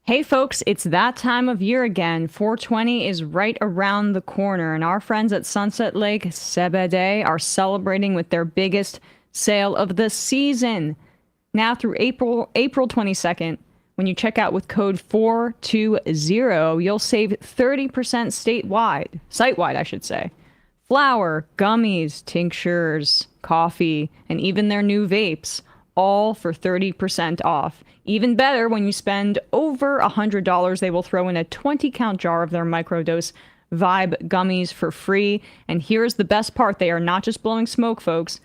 Hey folks, it's that time of year again. 420 is right around the corner, and our friends at Sunset Lake CBD are celebrating with their biggest sale of the season. Now through April 22nd, when you check out with code 420, you'll save 30% statewide, site-wide, I should say. Flour, gummies, tinctures, coffee, and even their new vapes, all for 30% off. Even better, when you spend over $100, they will throw in a 20-count jar of their microdose Vibe gummies for free. And here's the best part. They are not just blowing smoke, folks.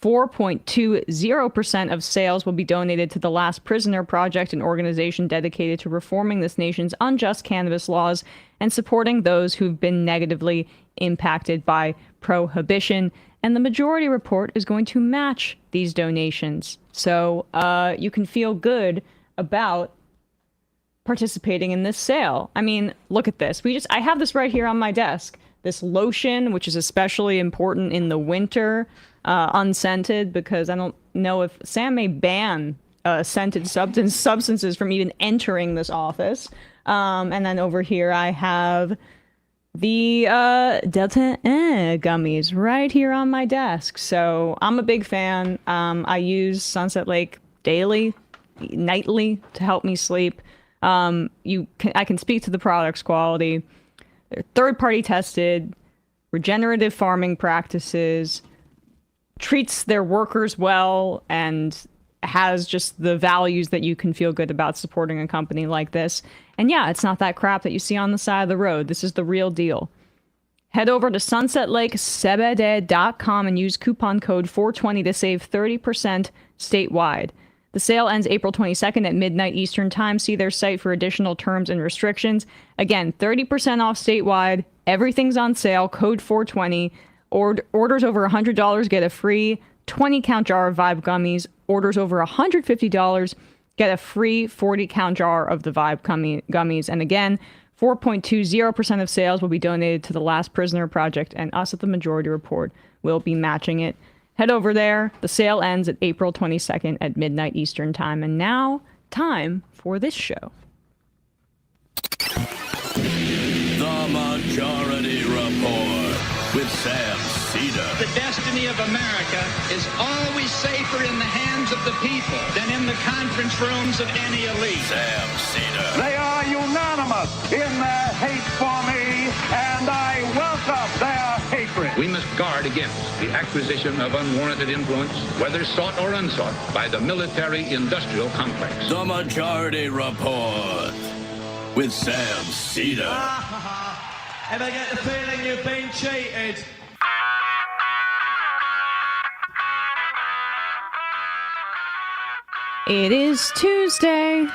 4.20% of sales will be donated to the Last Prisoner Project, an organization dedicated to reforming this nation's unjust cannabis laws and supporting those who've been negatively impacted by prohibition. And the Majority Report is going to match these donations. So you can feel good about participating in this sale. I mean, look at this. I have this right here on my desk. This lotion, which is especially important in the winter, unscented, because I don't know if Sam may ban scented substances from even entering this office. And then over here I have the Delta gummies right here on my desk. So I'm a big fan. I use Sunset Lake daily, nightly to help me sleep. I can speak to the product's quality. They're third-party tested, regenerative farming practices, treats their workers well, and has just the values that you can feel good about supporting a company like this. And yeah, it's not that crap that you see on the side of the road. This is the real deal. Head over to sunsetlakecbd.com and use coupon code 420 to save 30% statewide. The sale ends April 22nd at midnight Eastern Time. See their site for additional terms and restrictions. Again, 30% off statewide. Everything's on sale. Code 420. Orders over $100 get a free 20-count jar of Vibe gummies. Orders over $150 get a free 40-count jar of the Vibe gummies. And again, 4.20% of sales will be donated to the Last Prisoner Project, and us at the Majority Report will be matching it. Head over there. The sale ends at April 22nd at midnight Eastern Time. And now, time for this show. The Majority Report with Sam Seder. The destiny of America is always safer in the hands of the people than in the conference rooms of any elite. Sam Seder. They are unanimous in their hate for me, and I welcome their hatred. We must guard against the acquisition of unwarranted influence, whether sought or unsought, by the military-industrial complex. The Majority Report with Sam Seder. Ever get the feeling you've been cheated? It is Tuesday,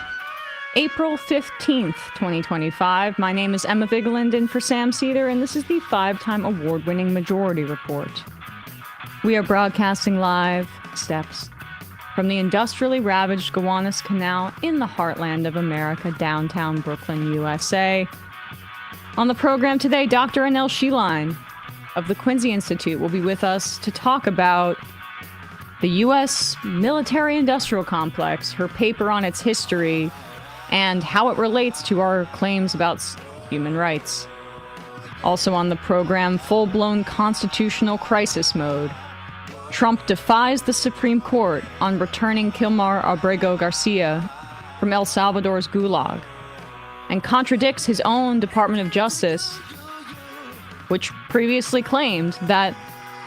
April 15th, 2025. My name is Emma Vigeland, in for Sam Seder, and this is the 5-time award-winning Majority Report. We are broadcasting live steps from the industrially ravaged Gowanus Canal in the heartland of America, downtown Brooklyn, USA. On the program today, Dr. Annelle Sheline of the Quincy Institute will be with us to talk about the U.S. military-industrial complex, her paper on its history, and how it relates to our claims about human rights. Also on the program, full-blown constitutional crisis mode. Trump defies the Supreme Court on returning Kilmar Abrego Garcia from El Salvador's Gulag, and contradicts his own Department of Justice, which previously claimed that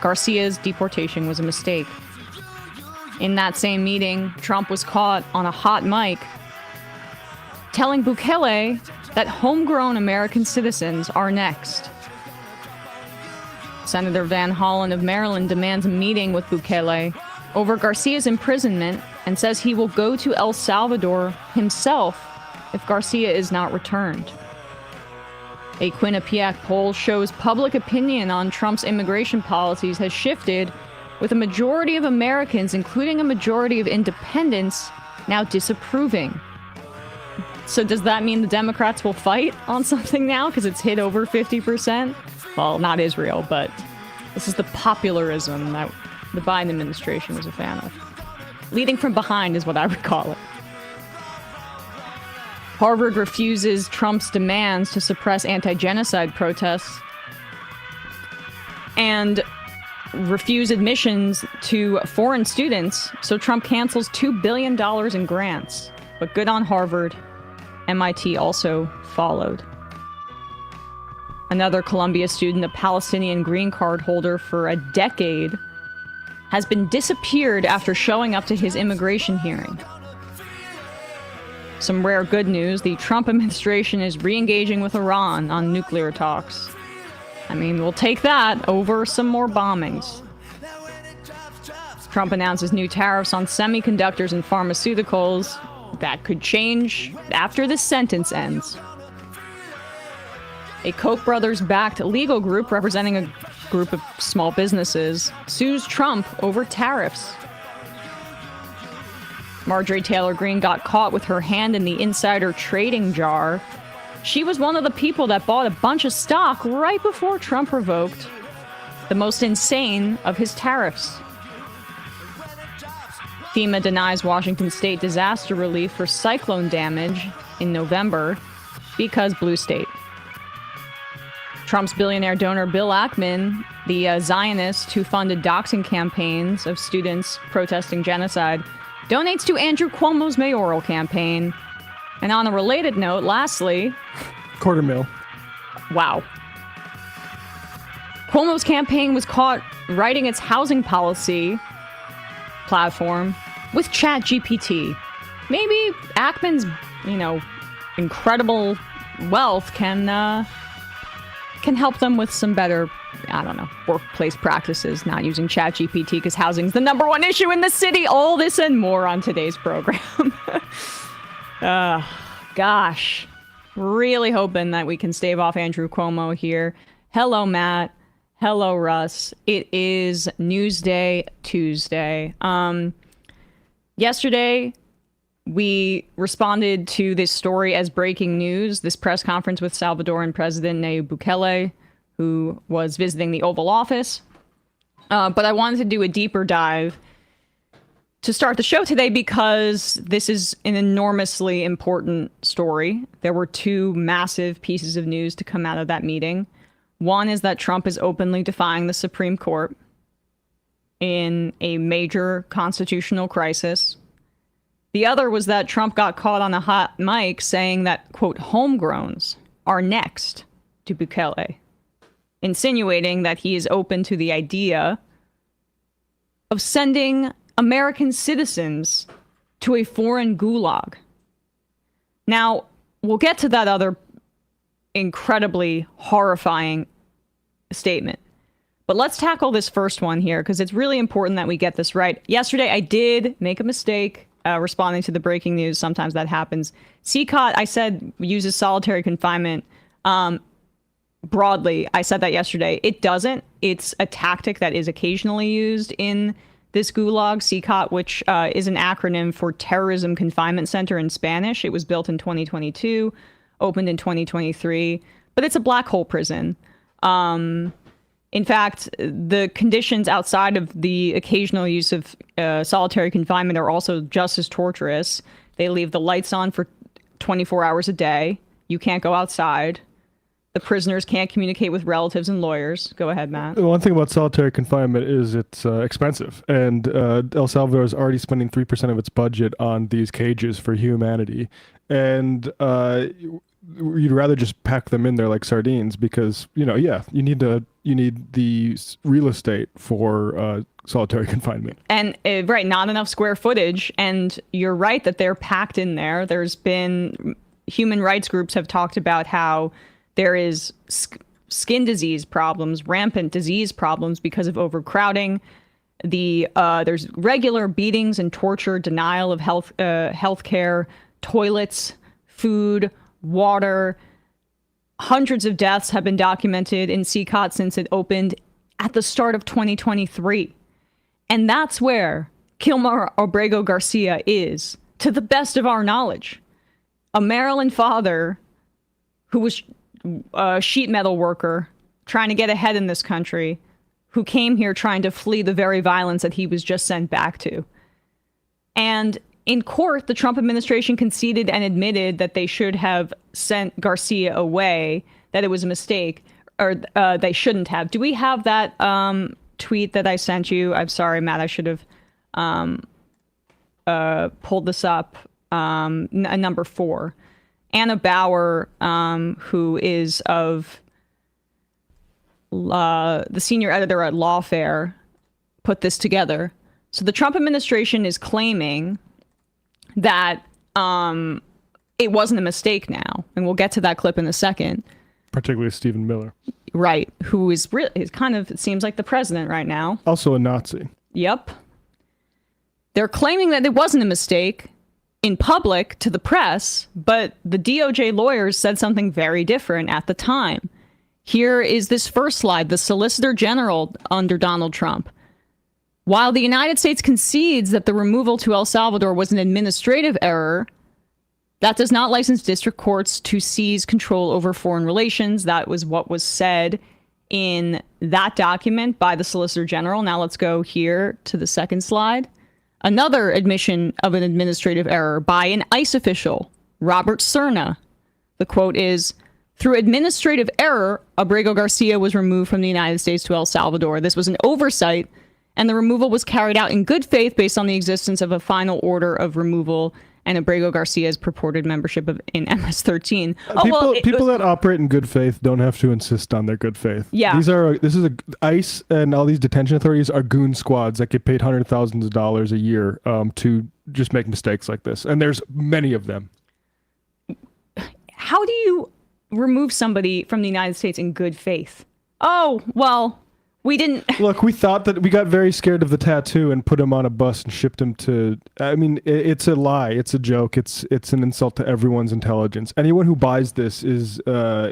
Garcia's deportation was a mistake. In that same meeting, Trump was caught on a hot mic telling Bukele that homegrown American citizens are next. Senator Van Hollen of Maryland demands a meeting with Bukele over Garcia's imprisonment and says he will go to El Salvador himself if Garcia is not returned. A Quinnipiac poll shows public opinion on Trump's immigration policies has shifted, with a majority of Americans, including a majority of independents, now disapproving. So does that mean the Democrats will fight on something now because it's hit over 50%? Well, not Israel, but this is the popularism that the Biden administration was a fan of. Leading from behind is what I would call it. Harvard refuses Trump's demands to suppress anti-genocide protests and refuse admissions to foreign students, so Trump cancels $2 billion in grants. But good on Harvard. MIT also followed. Another Columbia student, a Palestinian green card holder for a decade, has been disappeared after showing up to his immigration hearing. Some rare good news, the Trump administration is re-engaging with Iran on nuclear talks. I mean, we'll take that over some more bombings. Trump announces new tariffs on semiconductors and pharmaceuticals. That could change after this sentence ends. A Koch brothers-backed legal group representing a group of small businesses sues Trump over tariffs. Marjorie Taylor Greene got caught with her hand in the insider trading jar. She was one of the people that bought a bunch of stock right before Trump revoked the most insane of his tariffs. FEMA denies Washington State disaster relief for cyclone damage in November because blue state. Trump's billionaire donor Bill Ackman, the Zionist who funded doxing campaigns of students protesting genocide, donates to Andrew Cuomo's mayoral campaign. And on a related note, lastly... $250,000. Wow. Cuomo's campaign was caught writing its housing policy platform with ChatGPT. Maybe Ackman's, incredible wealth can help them with some better, workplace practices, not using ChatGPT because housing's the #1 issue in the city. All this and more on today's program. Gosh. Really hoping that we can stave off Andrew Cuomo here. Hello, Matt. Hello, Russ. It is Newsday Tuesday. Yesterday, we responded to this story as breaking news, this press conference with Salvadoran President Nayib Bukele, who was visiting the Oval Office. But I wanted to do a deeper dive to start the show today because this is an enormously important story. There were two massive pieces of news to come out of that meeting. One is that Trump is openly defying the Supreme Court in a major constitutional crisis. The other was that Trump got caught on a hot mic saying that, quote, homegrowns are next to Bukele, insinuating that he is open to the idea of sending American citizens to a foreign gulag. Now, we'll get to that other incredibly horrifying statement. But let's tackle this first one here, because it's really important that we get this right. Yesterday, I did make a mistake responding to the breaking news. Sometimes that happens. CCOT, I said, uses solitary confinement broadly. I said that yesterday. It doesn't. It's a tactic that is occasionally used in this gulag, CCOT, which is an acronym for Terrorism Confinement Center in Spanish. It was built in 2022, opened in 2023, but it's a black hole prison. In fact, the conditions outside of the occasional use of solitary confinement are also just as torturous. They leave the lights on for 24 hours a day. You can't go outside. The prisoners can't communicate with relatives and lawyers. Go ahead, Matt. One thing about solitary confinement is it's expensive. And El Salvador is already spending 3% of its budget on these cages for humanity. And you'd rather just pack them in there like sardines because, you need the real estate for solitary confinement. And right, not enough square footage. And you're right that they're packed in there. There's been human rights groups have talked about how there is skin disease problems, rampant disease problems because of overcrowding. There's regular beatings and torture, denial of health care, toilets, food, water. Hundreds of deaths have been documented in CCOT since it opened at the start of 2023. And that's where Kilmar Obrego Garcia is, to the best of our knowledge. A Maryland father who was a sheet metal worker trying to get ahead in this country, who came here trying to flee the very violence that he was just sent back to. And In court, the Trump administration conceded and admitted that they should have sent Garcia away, that it was a mistake, or they shouldn't have. Do we have that tweet that I sent you? I'm sorry, Matt, I should have pulled this up. Number 4. Anna Bauer, who is of the senior editor at Lawfare, put this together. So the Trump administration is claiming that it wasn't a mistake now, and we'll get to that clip in a second. Particularly Stephen Miller. Right, who is kind of, it seems like the president right now. Also a Nazi. Yep. They're claiming that it wasn't a mistake in public to the press, but the DOJ lawyers said something very different at the time. Here is this first slide, the Solicitor General under Donald Trump. While the United States concedes that the removal to El Salvador was an administrative error, that does not license district courts to seize control over foreign relations. That was what was said in that document by the Solicitor General. Now let's go here to the second slide. Another admission of an administrative error by an ICE official, Robert Cerna. The quote is, "Through administrative error, Abrego Garcia was removed from the United States to El Salvador. This was an oversight, and the removal was carried out in good faith based on the existence of a final order of removal and Abrego Garcia's purported membership in MS-13. People that operate in good faith don't have to insist on their good faith. Yeah. ICE and all these detention authorities are goon squads that get paid hundreds of thousands of dollars a year to just make mistakes like this. And there's many of them. How do you remove somebody from the United States in good faith? Oh, well, we didn't. Look, we thought that we got very scared of the tattoo and put him on a bus and shipped him to. I mean, it's a lie. It's a joke. It's an insult to everyone's intelligence. Anyone who buys this is I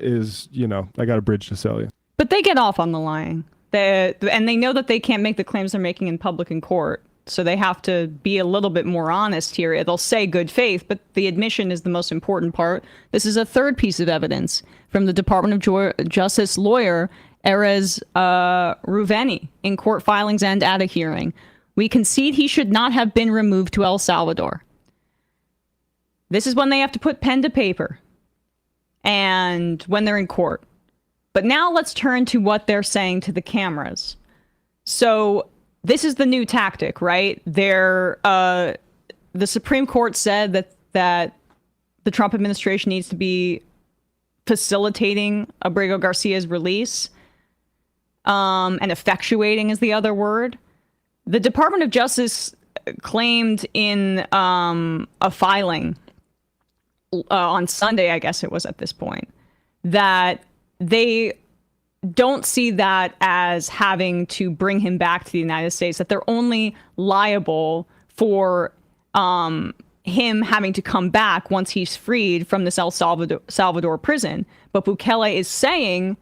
got a bridge to sell you. But they get off on the lying. And they know that they can't make the claims they're making in public in court. So they have to be a little bit more honest here. They'll say good faith, but the admission is the most important part. This is a third piece of evidence from the Department of Justice lawyer Erez Ruveni in court filings and at a hearing. We concede he should not have been removed to El Salvador. This is when they have to put pen to paper and when they're in court. But now let's turn to what they're saying to the cameras. So this is the new tactic, right? The Supreme Court said that the Trump administration needs to be facilitating Abrego Garcia's release. And effectuating is the other word. The Department of Justice claimed in a filing on Sunday, I guess it was at this point, that they don't see that as having to bring him back to the United States, that they're only liable for him having to come back once he's freed from this El Salvador prison. But Bukele is saying,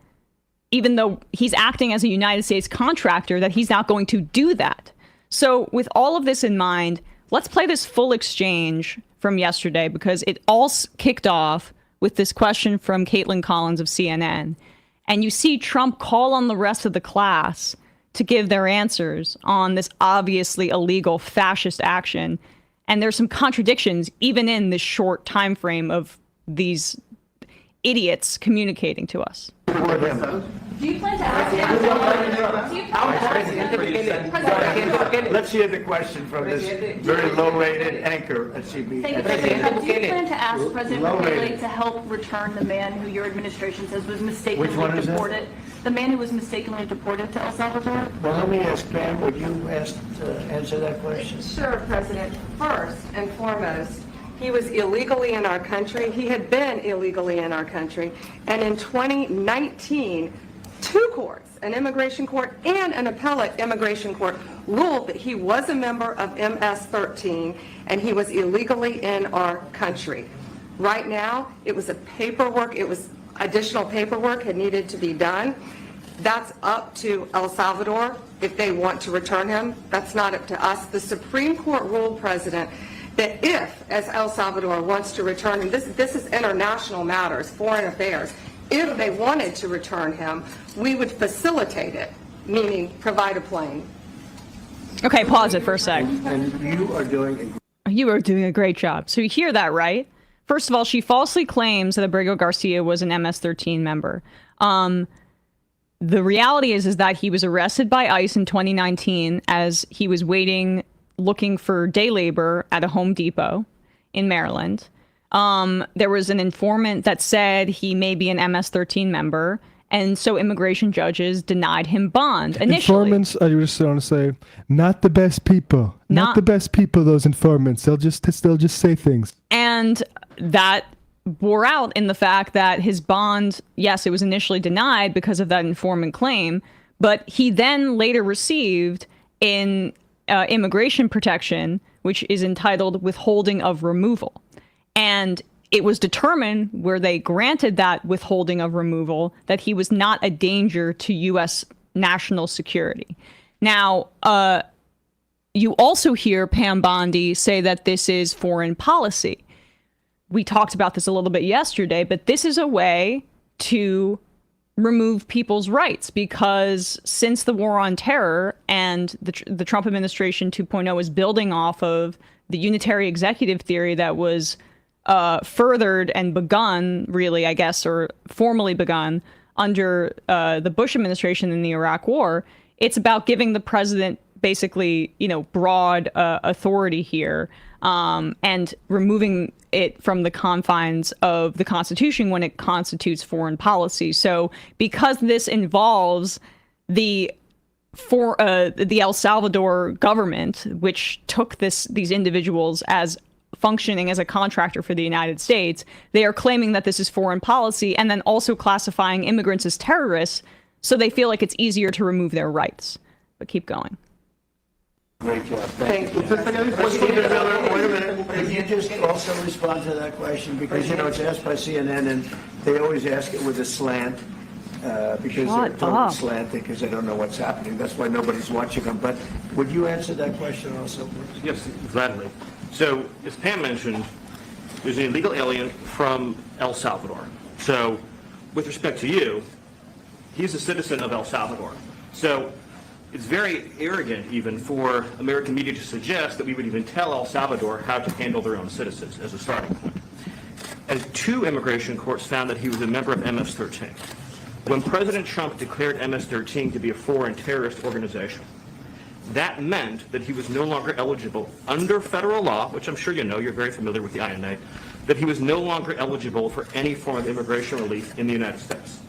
even though he's acting as a United States contractor, that he's not going to do that. So with all of this in mind, let's play this full exchange from yesterday, because it all kicked off with this question from Caitlin Collins of CNN. And you see Trump call on the rest of the class to give their answers on this obviously illegal fascist action. And there's some contradictions even in this short time frame of these idiots communicating to us. Do you plan to ask him? Let's hear the question from this very low-rated anchor at CBD. Thank you, President. Do you plan to ask President Bukele to help return the man who your administration says was mistakenly deported? The man who was mistakenly deported to El Salvador? Well, let me ask Pam, would you answer that question? Sure, President. First and foremost, he was illegally in our country. He had been illegally in our country. And in 2019, two courts, an immigration court and an appellate immigration court, ruled that he was a member of MS-13 and he was illegally in our country. Right now, it was additional paperwork had needed to be done. That's up to El Salvador if they want to return him. That's not up to us. The Supreme Court ruled, President, that if, as El Salvador wants to return him, this is international matters, foreign affairs, if they wanted to return him, we would facilitate it, meaning provide a plane. Okay, pause it for a sec. And you are doing You are doing a great job. So you hear that, right? First of all, she falsely claims that Abrego Garcia was an MS-13 member. The reality is that he was arrested by ICE in 2019 as he was looking for day labor at a Home Depot in Maryland. There was an informant that said he may be an MS-13 member, and so immigration judges denied him bond initially. Informants, I just want to say, not the best people. Not the best people, those informants. They'll just say things. And that bore out in the fact that his bond, yes, it was initially denied because of that informant claim, but he then later received immigration protection, which is entitled withholding of removal. And it was determined where they granted that withholding of removal that he was not a danger to U.S. national security. Now, you also hear Pam Bondi say that this is foreign policy. We talked about this a little bit yesterday, but this is a way to remove people's rights, because since the war on terror and the Trump administration 2.0 is building off of the unitary executive theory that was furthered and begun, really, I guess, or formally begun under the Bush administration in the Iraq War, it's about giving the president basically, broad authority here, and removing it from the confines of the Constitution when it constitutes foreign policy. So because this involves the El Salvador government, which took these individuals as functioning as a contractor for the United States, they are claiming that this is foreign policy and then also classifying immigrants as terrorists, so they feel like it's easier to remove their rights. But keep going. Great job. Thank you. Wait a minute. Could you just also respond to that question? Because, it's asked by CNN, and they always ask it with a slant, because they're totally slanted, because they don't know what's happening. That's why nobody's watching them. But would you answer that question also, please? Yes, gladly. So, as Pam mentioned, there's an illegal alien from El Salvador. So, with respect to you, he's a citizen of El Salvador. So, it's very arrogant even for American media to suggest that we would even tell El Salvador how to handle their own citizens as a starting point. And 2 immigration courts found that he was a member of MS-13. When President Trump declared MS-13 to be a foreign terrorist organization, that meant that he was no longer eligible under federal law, which I'm sure you know, you're very familiar with the INA, that he was no longer eligible for any form of immigration relief in the United States.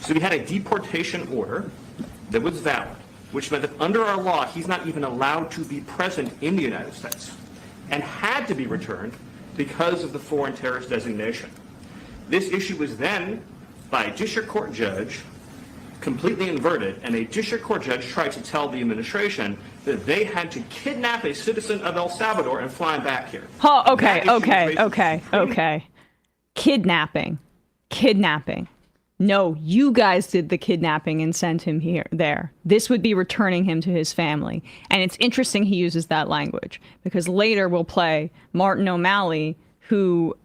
So he had a deportation order that was valid, which meant that under our law, he's not even allowed to be present in the United States and had to be returned because of the foreign terrorist designation. This issue was then, by a district court judge, completely inverted, and a district court judge tried to tell the administration that they had to kidnap a citizen of El Salvador and fly him back here. Oh, okay. Kidnapping. No, you guys did the kidnapping and sent him there. This would be returning him to his family. And it's interesting he uses that language, because later we'll play Martin O'Malley, who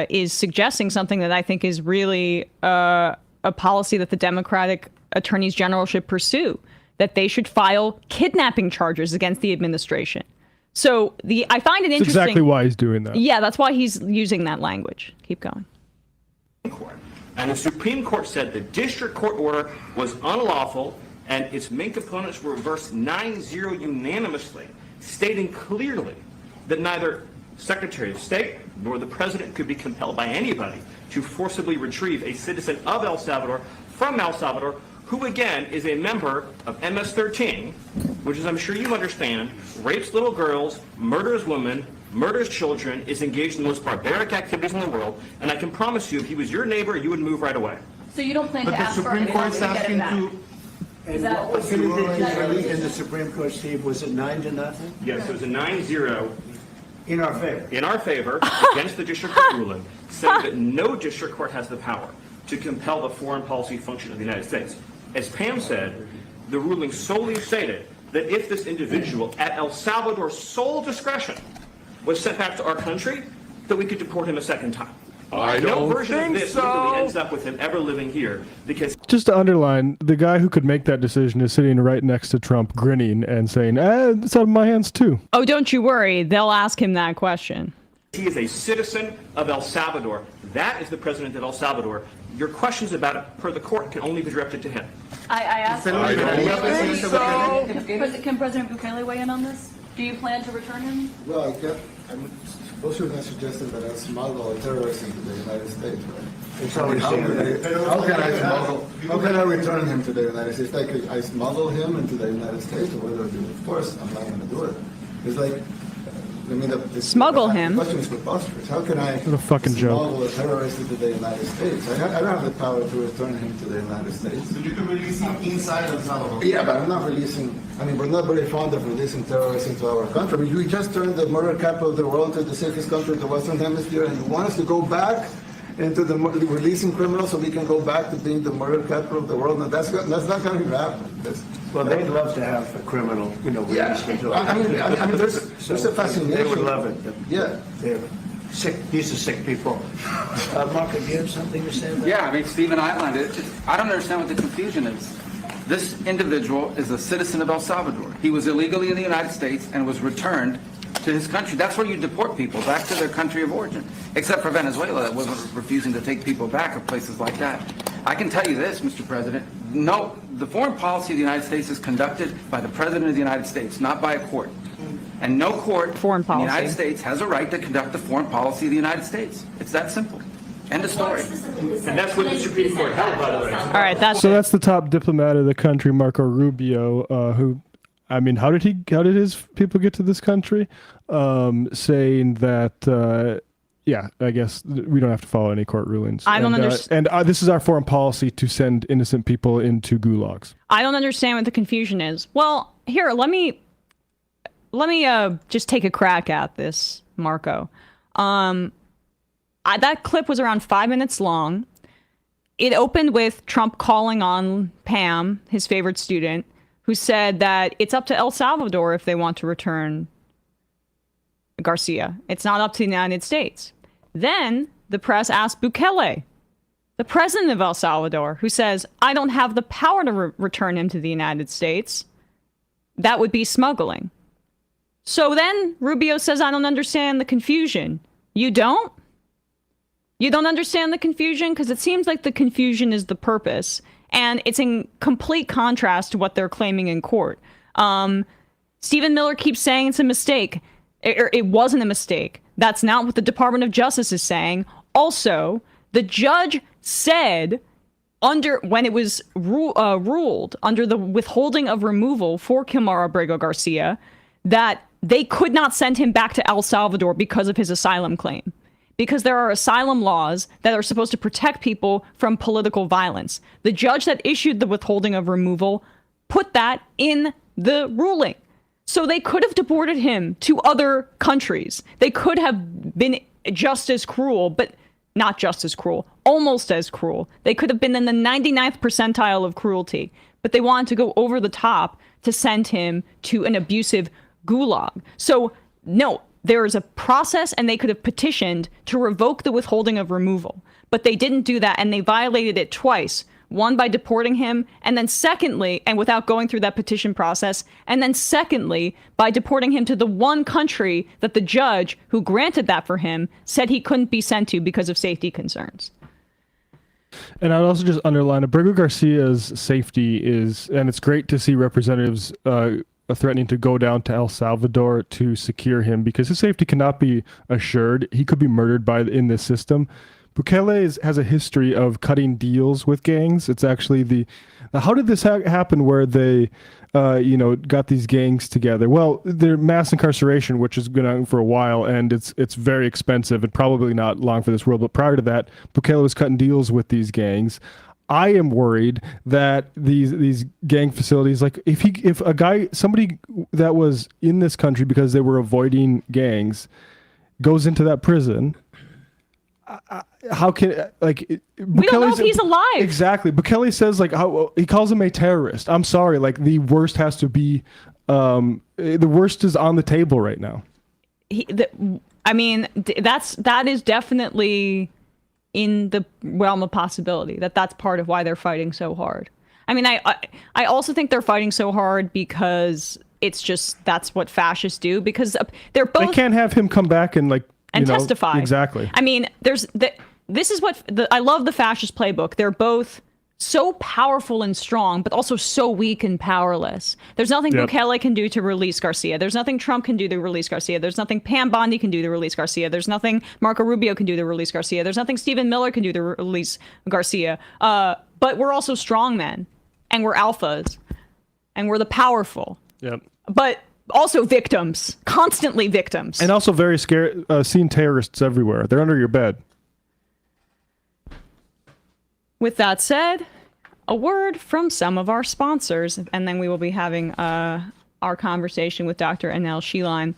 is suggesting something that I think is really a policy that the Democratic attorneys general should pursue, that they should file kidnapping charges against the administration. So I find it interesting. That's exactly why he's doing that. Yeah, that's why he's using that language. Keep going. And the Supreme Court said the district court order was unlawful, and its main components were reversed 9-0 unanimously, stating clearly that neither Secretary of State nor the President could be compelled by anybody to forcibly retrieve a citizen of El Salvador from El Salvador, who again is a member of MS-13, which, as I'm sure you understand, rapes little girls, murders women, murders children, is engaged in the most barbaric activities in the world, and I can promise you, if he was your neighbor, you would move right away. So you don't plan to ask for anything to get it back? And what was the ruling in the Supreme Court, Steve? Was it 9-0? Yes, it was a 9-0 in our favor. In our favor, against the district court ruling, saying that no district court has the power to compel the foreign policy function of the United States. As Pam said, the ruling solely stated that if this individual, at El Salvador's sole discretion, was sent back to our country, that we could deport him a second time. No version of this literally ends up with him ever living here because Just to underline, the guy who could make that decision is sitting right next to Trump, grinning and saying, it's out of my hands too. Oh, don't you worry. They'll ask him that question. he is a citizen of El Salvador. That is the president of El Salvador. Your questions about it, per the court, can only be directed to him. I asked. I don't think so. Can President Bukele weigh in on this? Do you plan to return him? Well, I'm also going to suggest that I smuggle a terrorist into the United States, right? It's always How can I return him to the United States? Like I smuggle him into the United States, or whether of course I'm not going to do it. It's like, I mean, smuggle him. The question is preposterous. How can I What a fucking smuggle joke. a terrorist into the United States? I don't have the power to return him to the United States. So you can release him inside El Salvador? Yeah, but I'm not releasing. I mean, we're not very fond of releasing terrorists into our country. We just turned the murder capital of the world to the safest country in the Western Hemisphere, and you want us to go back into the releasing criminals so we can go back to being the murder capital of the world? No, that's not going to happen. Well, they'd love to have a criminal, released into our I mean, country. there's a fascination. They would love it. Yeah. They're sick, these are sick people. Mark, do you have something to say about that? Yeah, I mean, Stephen outlined it. I don't understand what the confusion is. This individual is a citizen of El Salvador. He was illegally in the United States and was returned to his country. That's where you deport people, back to their country of origin. Except for Venezuela, that wasn't refusing to take people back, or places like that. I can tell you this, Mr. President. No, the foreign policy of the United States is conducted by the President of the United States, not by a court. And no court in the United States has a right to conduct the foreign policy of the United States. It's that simple. End of story. And that's what the Supreme Court held, by the way. All right, that's the top diplomat of the country, Marco Rubio, who, I mean, how did his people get to this country? Saying that, yeah, I guess we don't have to follow any court rulings. I don't understand. And this is our foreign policy to send innocent people into gulags. I don't understand what the confusion is. Well, here, let me just take a crack at this, Marco. That clip was around 5 minutes long. It opened with Trump calling on Pam, his favorite student, who said that it's up to El Salvador if they want to return Garcia. It's not up to the United States. Then the press asked Bukele, the president of El Salvador, who says, I don't have the power to return him to the United States. That would be smuggling. So then Rubio says, I don't understand the confusion. You don't? You don't understand the confusion? Because it seems like the confusion is the purpose. And it's in complete contrast to what they're claiming in court. Stephen Miller keeps saying it's a mistake. It wasn't a mistake. That's not what the Department of Justice is saying. Also, the judge said when it was ruled under the withholding of removal for Kilmar Abrego Garcia that they could not send him back to El Salvador because of his asylum claim. Because there are asylum laws that are supposed to protect people from political violence. The judge that issued the withholding of removal put that in the ruling. So they could have deported him to other countries. They could have been just as cruel, but not just as cruel, almost as cruel. They could have been in the 99th percentile of cruelty, but they wanted to go over the top to send him to an abusive gulag. So no, there is a process, and they could have petitioned to revoke the withholding of removal, but they didn't do that, and they violated it twice. One, by deporting him, and then secondly, and without going through that petition process, and then secondly, by deporting him to the one country that the judge who granted that for him said he couldn't be sent to because of safety concerns. And I'd also just underline Abrego Garcia's safety is, and it's great to see representatives threatening to go down to El Salvador to secure him because his safety cannot be assured. He could be murdered in this system. Bukele has a history of cutting deals with gangs. It's actually how did this happen where they, got these gangs together? Well, they're mass incarceration, which has been on for a while, and it's very expensive and probably not long for this world. But prior to that, Bukele was cutting deals with these gangs. I am worried that these gang facilities, like if somebody that was in this country because they were avoiding gangs, goes into that prison. How can we don't know if he's alive? Exactly. Bukele says he calls him a terrorist. I'm sorry. The worst has to be the worst is on the table right now. That is definitely in the realm of possibility, that that's part of why they're fighting so hard. I mean, I also think they're fighting so hard because it's just, that's what fascists do, because they're both... They can't have him come back and testify. Exactly. I mean, this is what... I love the fascist playbook. They're both so powerful and strong, but also so weak and powerless. There's nothing Bukele can do to release Garcia. There's nothing Trump can do to release Garcia. There's nothing Pam Bondi can do to release Garcia. There's nothing Marco Rubio can do to release Garcia. There's nothing Stephen Miller can do to release Garcia. But we're also strong men, and we're alphas, and we're the powerful. Yep. But also victims, constantly victims. And also very scared, seen terrorists everywhere. They're under your bed. With that said, a word from some of our sponsors, and then we will be having our conversation with Dr. Annelle Sheline.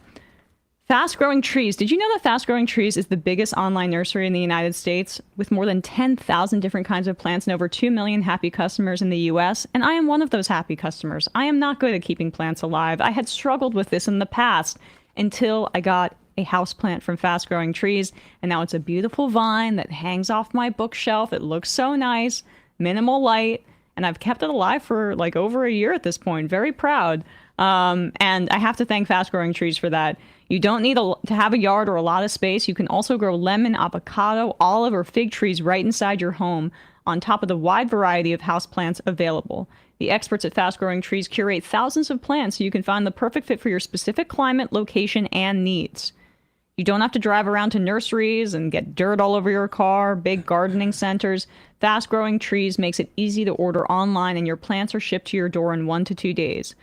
Fast Growing Trees. Did you know that Fast Growing Trees is the biggest online nursery in the United States, with more than 10,000 different kinds of plants and over 2 million happy customers in the U.S.? And I am one of those happy customers. I am not good at keeping plants alive. I had struggled with this in the past until I got a houseplant from Fast Growing Trees, and now it's a beautiful vine that hangs off my bookshelf. It looks so nice, minimal light, and I've kept it alive for like over a year at this point. Very proud. And I have to thank Fast Growing Trees for that. You don't need to have a yard or a lot of space. You can also grow lemon, avocado, olive, or fig trees right inside your home, on top of the wide variety of houseplants available. The experts at Fast Growing Trees curate thousands of plants so you can find the perfect fit for your specific climate, location, and needs. You don't have to drive around to nurseries and get dirt all over your car, big gardening centers. Fast Growing Trees makes it easy to order online, and your plants are shipped to your door in 1 to 2 days.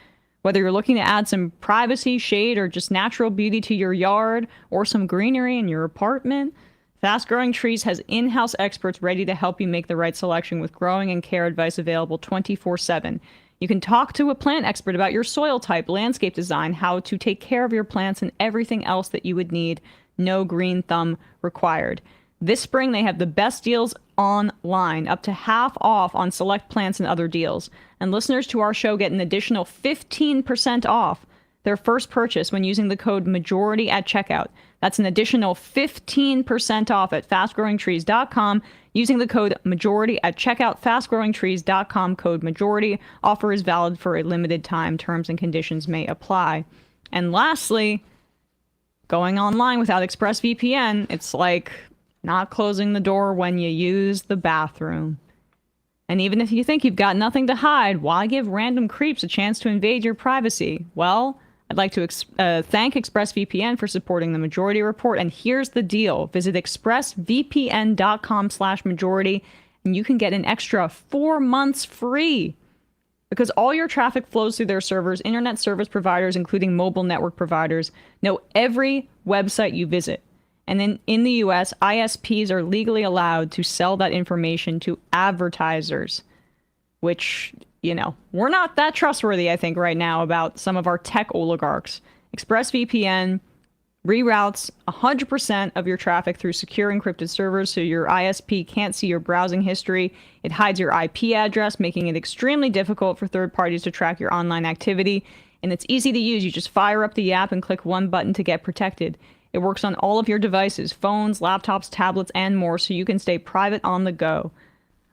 Whether you're looking to add some privacy, shade, or just natural beauty to your yard, or some greenery in your apartment, Fast Growing Trees has in-house experts ready to help you make the right selection, with growing and care advice available 24/7. You can talk to a plant expert about your soil type, landscape design, how to take care of your plants, and everything else that you would need. No green thumb required. This spring, they have the best deals online, up to half off on select plants and other deals. And listeners to our show get an additional 15% off their first purchase when using the code MAJORITY at checkout. That's an additional 15% off at fastgrowingtrees.com using the code MAJORITY at checkout. Fastgrowingtrees.com, code MAJORITY. Offer is valid for a limited time. Terms and conditions may apply. And lastly, going online without ExpressVPN, it's like not closing the door when you use the bathroom. And even if you think you've got nothing to hide, why give random creeps a chance to invade your privacy? Well, I'd like to thank ExpressVPN for supporting the Majority Report. And here's the deal. Visit expressvpn.com/majority, and you can get an extra 4 months free, because all your traffic flows through their servers. Internet service providers, including mobile network providers, know every website you visit. And then in the U.S., ISPs are legally allowed to sell that information to advertisers, which, you know, we're not that trustworthy, I think, right now about some of our tech oligarchs. ExpressVPN reroutes 100% of your traffic through secure encrypted servers, so your ISP can't see your browsing history. It hides your IP address, making it extremely difficult for third parties to track your online activity. And it's easy to use. You just fire up the app and click one button to get protected. It works on all of your devices, phones, laptops, tablets, and more, so you can stay private on the go.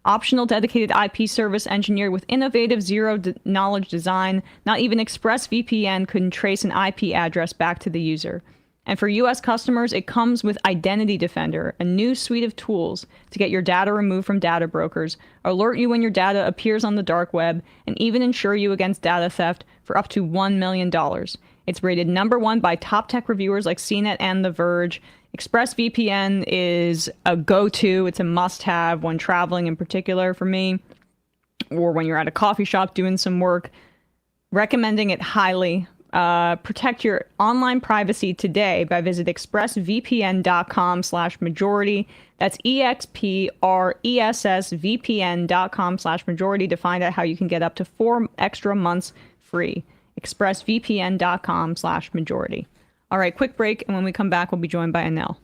Optional dedicated IP service engineered with innovative zero-knowledge design. Not even ExpressVPN couldn't trace an IP address back to the user. And for U.S. customers, it comes with Identity Defender, a new suite of tools to get your data removed from data brokers, alert you when your data appears on the dark web, and even insure you against data theft for up to $1 million. It's rated #1 by top tech reviewers like CNET and The Verge. ExpressVPN is a go-to. It's a must-have when traveling, in particular for me, or when you're at a coffee shop doing some work. Recommending it highly. Protect your online privacy today by visit expressvpn.com/majority. That's expressvpn.com/majority to find out how you can get up to 4 extra months free. expressvpn.com/majority. All right, quick break, and when we come back, we'll be joined by Annelle.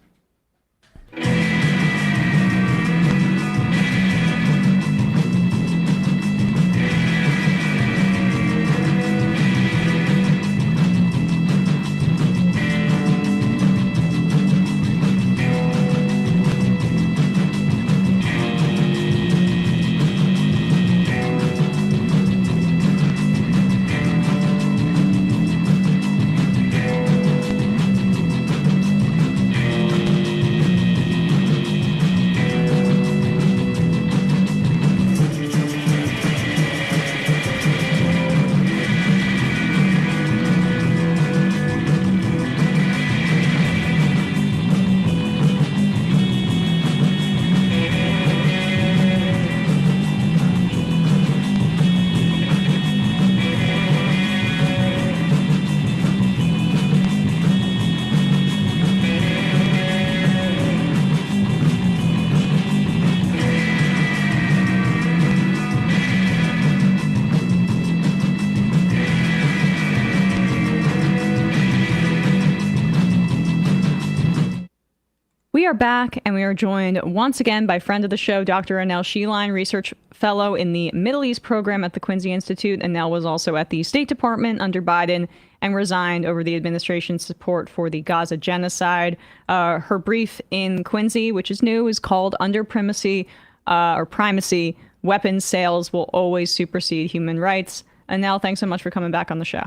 We are back, and we are joined once again by friend of the show, Dr. Annelle Sheline, research fellow in the Middle East program at the Quincy Institute. Annelle was also at the State Department under Biden and resigned over the administration's support for the Gaza genocide. Her brief in Quincy, which is new, is called Under Primacy, Weapons Sales Will Always Supersede Human Rights. Annelle, thanks so much for coming back on the show.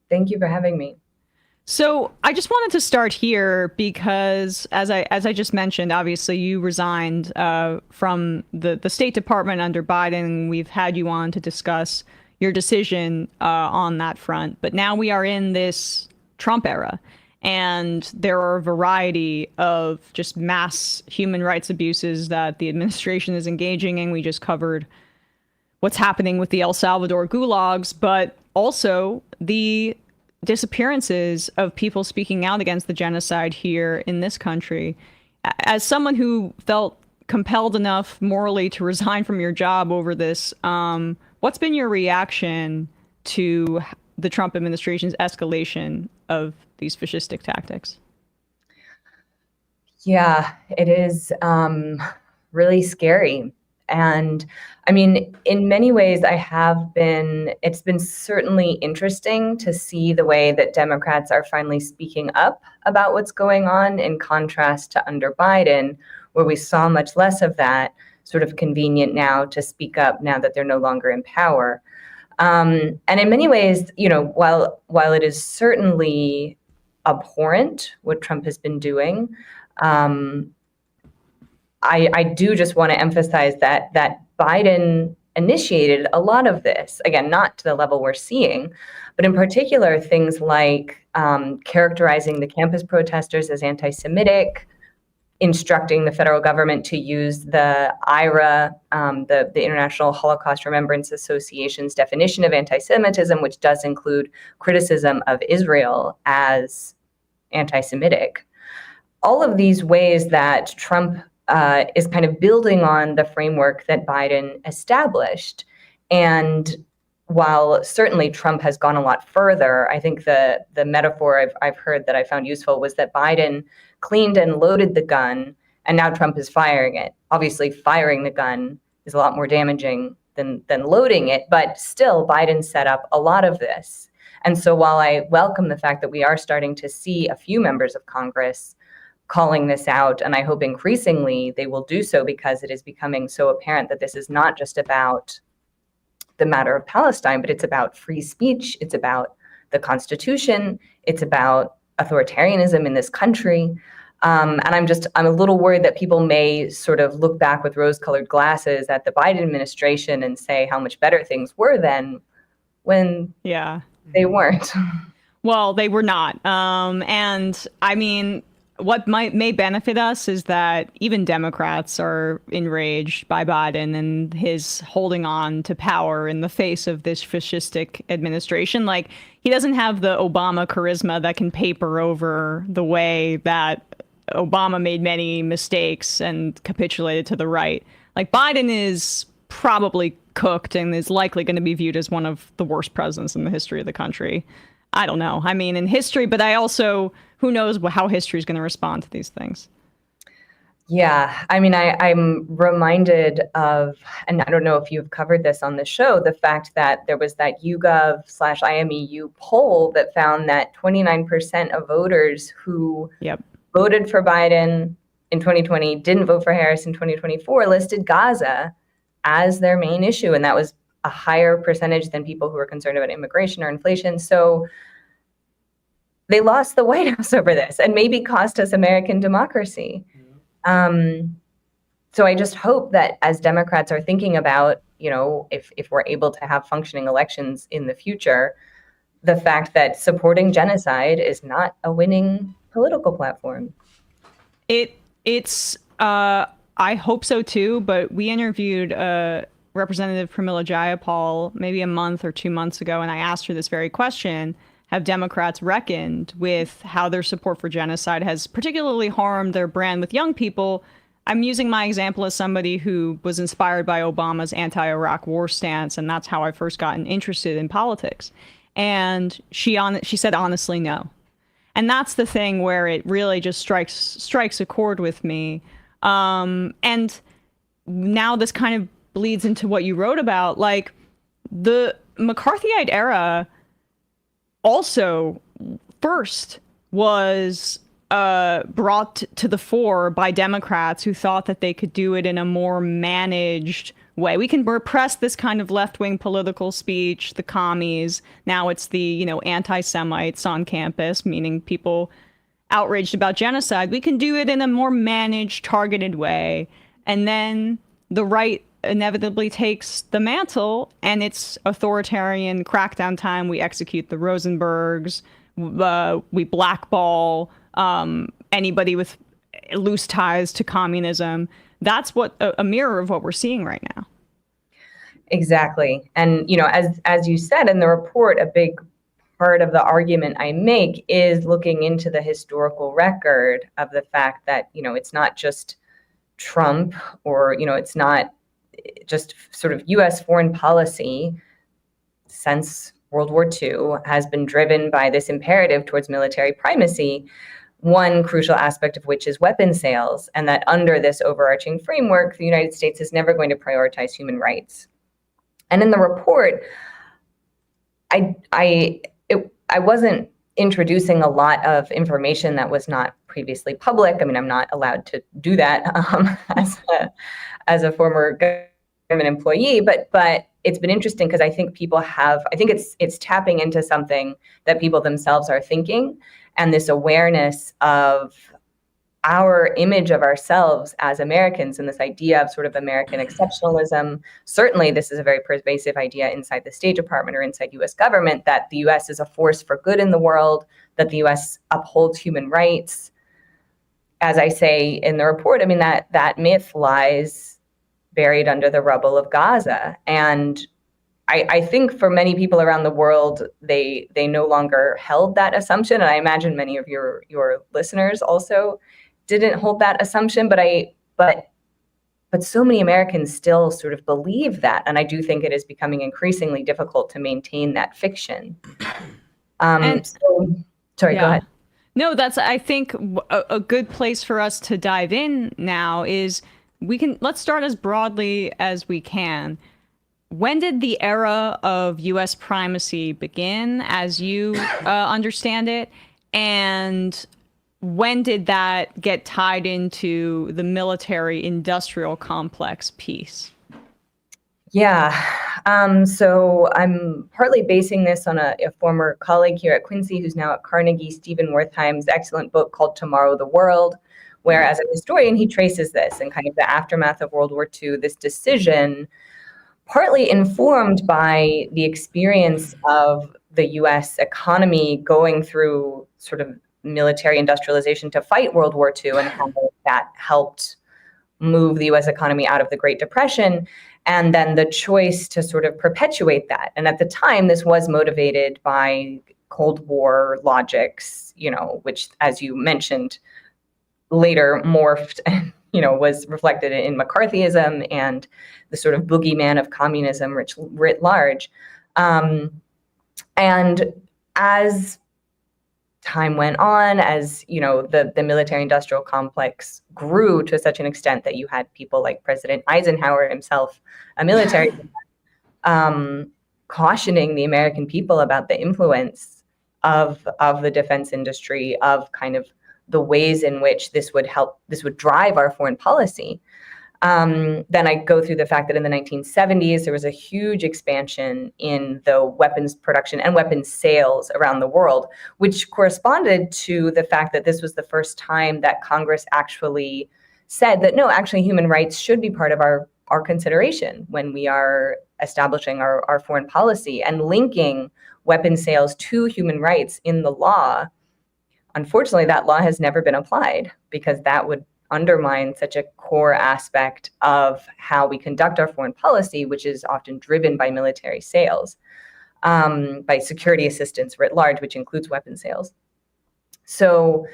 Thank you for having me. So I just wanted to start here because, as I just mentioned, obviously you resigned from the State Department under Biden. We've had you on to discuss your decision on that front. But now we are in this Trump era, and there are a variety of just mass human rights abuses that the administration is engaging in. We just covered what's happening with the El Salvador gulags, but also the disappearances of people speaking out against the genocide here in this country. As someone who felt compelled enough morally to resign from your job over this, what's been your reaction to the Trump administration's escalation of these fascistic tactics? Yeah, it is really scary. And I mean, in many ways, it's been certainly interesting to see the way that Democrats are finally speaking up about what's going on, in contrast to under Biden, where we saw much less of that. Sort of convenient now to speak up now that they're no longer in power. And in many ways, while it is certainly abhorrent what Trump has been doing, I do just want to emphasize that Biden initiated a lot of this, again, not to the level we're seeing, but in particular, things like characterizing the campus protesters as anti-Semitic, instructing the federal government to use the IRA, the International Holocaust Remembrance Association's definition of anti-Semitism, which does include criticism of Israel as anti-Semitic. All of these ways that Trump is kind of building on the framework that Biden established. And while certainly Trump has gone a lot further, I think the metaphor I've heard that I found useful was that Biden cleaned and loaded the gun, and now Trump is firing it. Obviously, firing the gun is a lot more damaging than loading it, but still, Biden set up a lot of this. And so while I welcome the fact that we are starting to see a few members of Congress calling this out, and I hope increasingly they will do so because it is becoming so apparent that this is not just about the matter of Palestine, but it's about free speech, it's about the Constitution, it's about authoritarianism in this country. And I'm a little worried that people may sort of look back with rose-colored glasses at the Biden administration and say how much better things were then, when they weren't. Well, they were not. And I mean, what may benefit us is that even Democrats are enraged by Biden and his holding on to power in the face of this fascistic administration. Like, he doesn't have the Obama charisma that can paper over the way that Obama made many mistakes and capitulated to the right. Like, Biden is probably cooked and is likely going to be viewed as one of the worst presidents in the history of the country. I don't know. I mean, in history, but I also, who knows how history is going to respond to these things. Yeah, I mean, I'm reminded of, and I don't know if you've covered this on the show, the fact that there was that YouGov/IMEU poll that found that 29% of voters who voted for Biden in 2020, didn't vote for Harris in 2024, listed Gaza as their main issue. And that was a higher percentage than people who were concerned about immigration or inflation. So they lost the White House over this and maybe cost us American democracy. So I just hope that as Democrats are thinking about, if we're able to have functioning elections in the future, the fact that supporting genocide is not a winning political platform. I hope so too, but we interviewed Representative Pramila Jayapal maybe a month or 2 months ago, and I asked her this very question. Have Democrats reckoned with how their support for genocide has particularly harmed their brand with young people? I'm using my example as somebody who was inspired by Obama's anti-Iraq war stance, and that's how I first gotten interested in politics. And she said honestly no. And that's the thing where it really just strikes a chord with me. And now this kind of bleeds into what you wrote about. Like, the McCarthyite era also first was brought to the fore by Democrats who thought that they could do it in a more managed way. We can repress this kind of left-wing political speech, the commies. Now it's the, you know, anti-Semites on campus, meaning people outraged about genocide. We can do it in a more managed, targeted way. And then the right inevitably takes the mantle, and it's authoritarian crackdown time. We execute the Rosenbergs. We blackball anybody with loose ties to communism. That's what a mirror of what we're seeing right now. Exactly. And, you know, as you said in the report, a big part of the argument I make is looking into the historical record of the fact that, you know, it's not just Trump, or, you know, it's not just sort of U.S. foreign policy since World War II has been driven by this imperative towards military primacy, one crucial aspect of which is weapons sales, and that under this overarching framework, the United States is never going to prioritize human rights. And in the report, I wasn't introducing a lot of information that was not previously public. I mean, I'm not allowed to do that as a former government employee, but it's been interesting because I think it's tapping into something that people themselves are thinking, and this awareness of our image of ourselves as Americans and this idea of sort of American exceptionalism. Certainly, this is a very pervasive idea inside the State Department or inside U.S. government, that the U.S. is a force for good in the world, that the U.S. upholds human rights. As I say in the report, I mean, that myth lies buried under the rubble of Gaza. And I think for many people around the world, they no longer held that assumption. And I imagine many of your listeners also didn't hold that assumption, but so many Americans still sort of believe that. And I do think it is becoming increasingly difficult to maintain that fiction. Sorry, go ahead. No, that's, I think, a good place for us to dive in now is let's start as broadly as we can. When did the era of U.S. primacy begin, as you understand it? And when did that get tied into the military-industrial complex piece? Yeah. So I'm partly basing this on a former colleague here at Quincy who's now at Carnegie, Stephen Wertheim's excellent book called Tomorrow the World, where as a historian, he traces this and kind of the aftermath of World War II, this decision partly informed by the experience of the U.S. economy going through sort of military industrialization to fight World War II, and how that helped move the U.S. economy out of the Great Depression, and then the choice to sort of perpetuate that. And at the time, this was motivated by Cold War logics, you know, which, as you mentioned, later morphed and, you know, was reflected in McCarthyism and the sort of boogeyman of communism writ large. And as time went on, as, you know, the military-industrial complex grew to such an extent that you had people like President Eisenhower himself, a military cautioning the American people about the influence of the defense industry, of kind of the ways in which this would drive our foreign policy. Then I go through the fact that in the 1970s, there was a huge expansion in the weapons production and weapons sales around the world, which corresponded to the fact that this was the first time that Congress actually said that, no, actually human rights should be part of our consideration when we are establishing our foreign policy, and linking weapons sales to human rights in the law. Unfortunately, that law has never been applied because that would undermine such a core aspect of how we conduct our foreign policy, which is often driven by military sales, by security assistance writ large, which includes weapon sales. So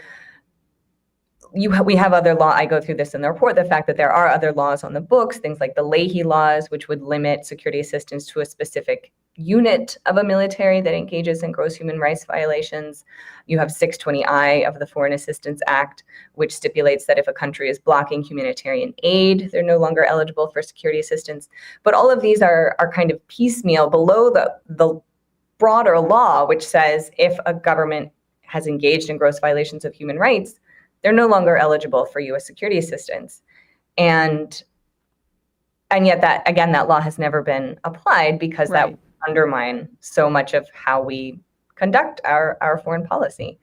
we have other law. I go through this in the report, the fact that there are other laws on the books, things like the Leahy laws, which would limit security assistance to a specific unit of a military that engages in gross human rights violations. You have 620I of the Foreign Assistance Act, which stipulates that if a country is blocking humanitarian aid, they're no longer eligible for security assistance. But all of these are kind of piecemeal below the broader law, which says if a government has engaged in gross violations of human rights, they're no longer eligible for U.S. security assistance. And yet that law has never been applied because that would undermine so much of how we conduct our foreign policy.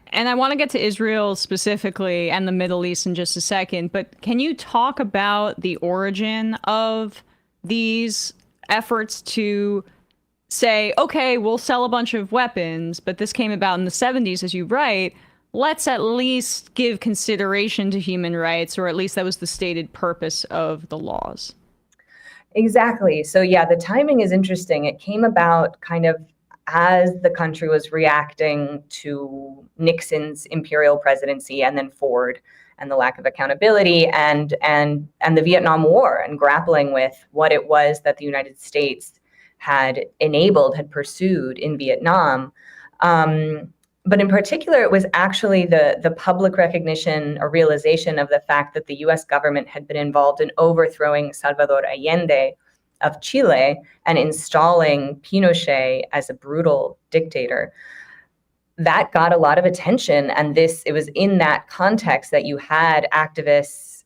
And I want to get to Israel specifically and the Middle East in just a second, but can you talk about the origin of these efforts to say, okay, we'll sell a bunch of weapons, but this came about in the 70s, as you write, let's at least give consideration to human rights, or at least that was the stated purpose of the laws? Exactly. So yeah, the timing is interesting. It came about kind of as the country was reacting to Nixon's imperial presidency and then Ford and the lack of accountability and the Vietnam War, and grappling with what it was that the United States had pursued in Vietnam. But in particular, it was actually the public recognition or realization of the fact that the US government had been involved in overthrowing Salvador Allende of Chile and installing Pinochet as a brutal dictator. That got a lot of attention. And it was in that context that you had activists,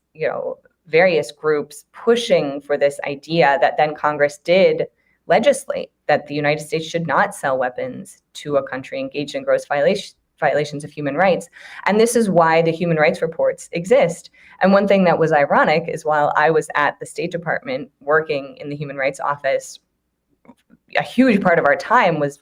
various groups pushing for this idea that then Congress did legislate that the United States should not sell weapons to a country engaged in gross violations of human rights. And this is why the human rights reports exist. And one thing that was ironic is while I was at the State Department working in the Human Rights Office, a huge part of our time was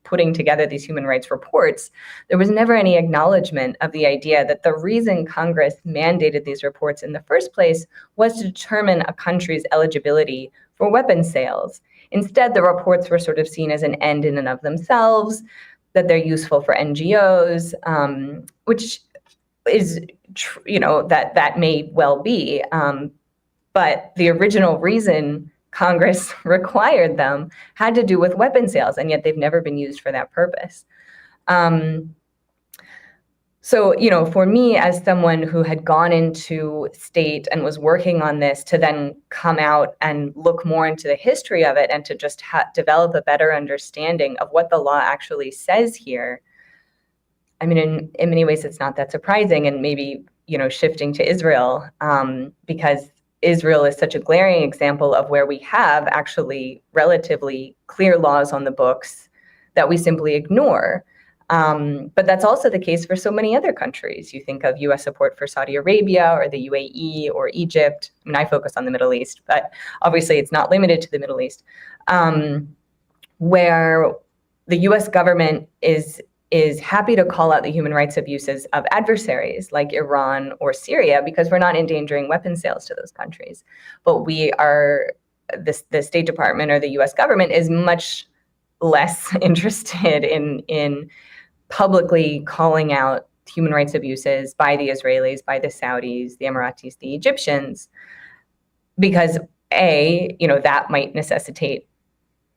putting together these human rights reports. There was never any acknowledgement of the idea that the reason Congress mandated these reports in the first place was to determine a country's eligibility for weapons sales. Instead, the reports were sort of seen as an end in and of themselves, that they're useful for NGOs, which is, that may well be. But the original reason Congress required them had to do with weapon sales, and yet they've never been used for that purpose. So, for me, as someone who had gone into state and was working on this, to then come out and look more into the history of it and to just develop a better understanding of what the law actually says here, I mean, in many ways, it's not that surprising. And maybe, shifting to Israel, because Israel is such a glaring example of where we have actually relatively clear laws on the books that we simply ignore. But that's also the case for so many other countries. You think of U.S. support for Saudi Arabia or the UAE or Egypt. I mean, I focus on the Middle East, but obviously it's not limited to the Middle East, where the U.S. government is happy to call out the human rights abuses of adversaries like Iran or Syria because we're not endangering weapons sales to those countries. But the State Department or the U.S. government is much less interested in publicly calling out human rights abuses by the Israelis, by the Saudis, the Emiratis, the Egyptians, because that might necessitate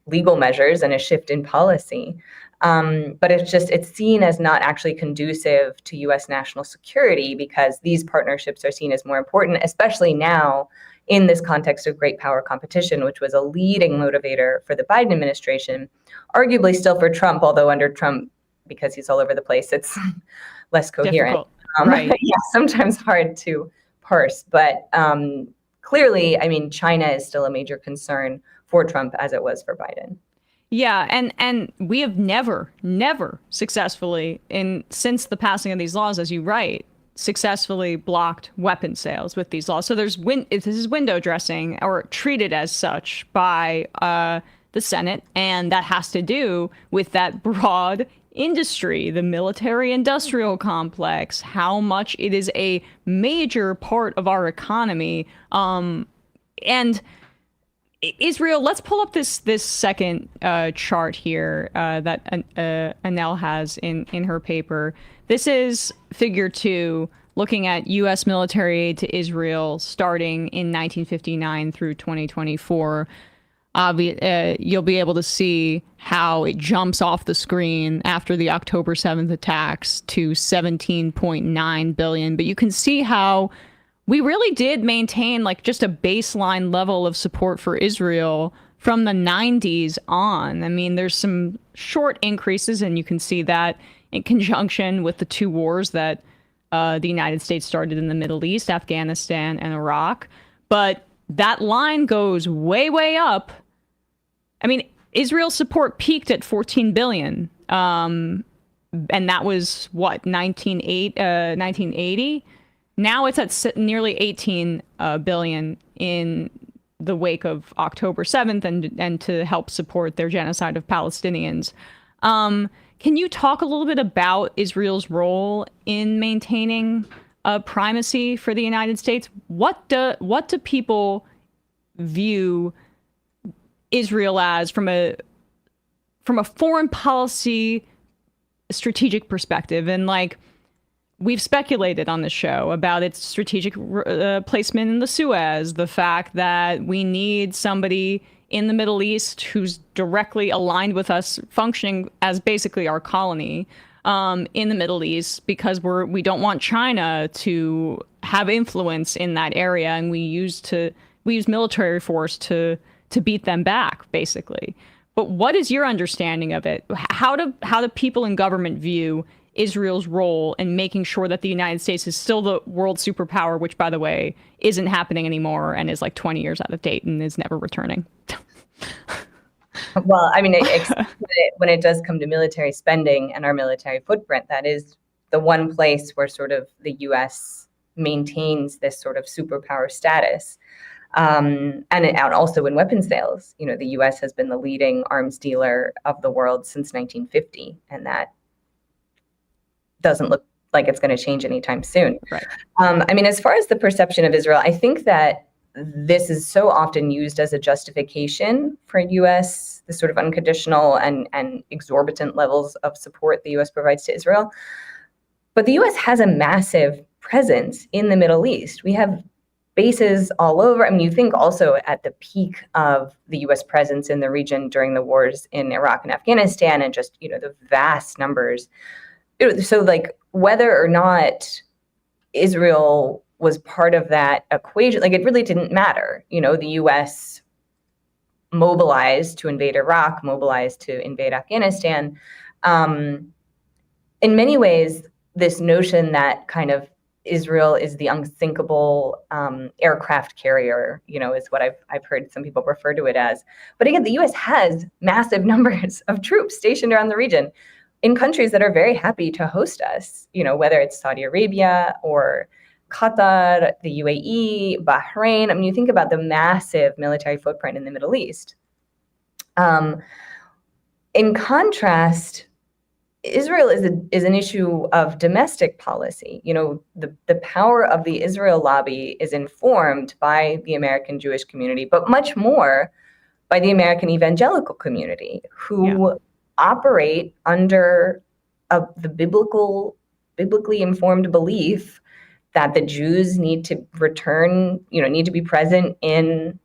legal measures and a shift in policy. But it's seen as not actually conducive to U.S. national security because these partnerships are seen as more important, especially now in this context of great power competition, which was a leading motivator for the Biden administration, arguably still for Trump, although under Trump, because he's all over the place, it's less coherent. Right. Yeah, sometimes hard to parse. But clearly, I mean, China is still a major concern for Trump as it was for Biden. Yeah, and we have never successfully, since the passing of these laws, as you write, successfully blocked weapon sales with these laws. So this is window dressing, or treated as such by the Senate, and that has to do with that broad industry, the military-industrial complex, how much it is a major part of our economy, and Israel. Let's pull up this second chart here that Annelle has in her paper. This is figure 2, looking at U.S. military aid to Israel starting in 1959 through 2024. you'll be able to see how it jumps off the screen after the October 7th attacks to 17.9 billion. But you can see how we really did maintain like just a baseline level of support for Israel from the 90s on. I mean, there's some short increases, and you can see that in conjunction with the two wars that the United States started in the Middle East, Afghanistan and Iraq. But that line goes way, way up. I mean, Israel's support peaked at 14 billion. And that was what, 1980? Now it's at nearly 18 billion in the wake of October 7th and to help support their genocide of Palestinians. Can you talk a little bit about Israel's role in maintaining primacy for the United States? What do people view Israel as from a foreign policy strategic perspective? And like, we've speculated on the show about its strategic placement in the Suez, the fact that we need somebody in the Middle East who's directly aligned with us, functioning as basically our colony in the Middle East, because we don't want China to have influence in that area, and we use military force to beat them back, basically. But what is your understanding of it? How do people in government view Israel's role in making sure that the United States is still the world superpower, which, by the way, isn't happening anymore and is like 20 years out of date and is never returning? Well, I mean, when it does come to military spending and our military footprint, that is the one place where sort of the U.S. maintains this sort of superpower status. And also in weapons sales, the U.S. has been the leading arms dealer of the world since 1950, and that doesn't look like it's going to change anytime soon. Right. I mean, as far as the perception of Israel, I think that this is so often used as a justification for U.S., the sort of unconditional and exorbitant levels of support the U.S. provides to Israel. But the U.S. has a massive presence in the Middle East. We have bases all over. I mean, you think also at the peak of the U.S. presence in the region during the wars in Iraq and Afghanistan, and just, the vast numbers. So like, whether or not Israel was part of that equation, like, it really didn't matter. The U.S. mobilized to invade Iraq, mobilized to invade Afghanistan. In many ways, this notion that kind of Israel is the unsinkable aircraft carrier, is what I've heard some people refer to it as. But again, the U.S. has massive numbers of troops stationed around the region in countries that are very happy to host us, whether it's Saudi Arabia or Qatar, the UAE, Bahrain. I mean, you think about the massive military footprint in the Middle East. In contrast, Israel is an issue of domestic policy. The power of the Israel lobby is informed by the American Jewish community, but much more by the American evangelical community, who operate under the biblically informed belief that the Jews need to return, need to be present in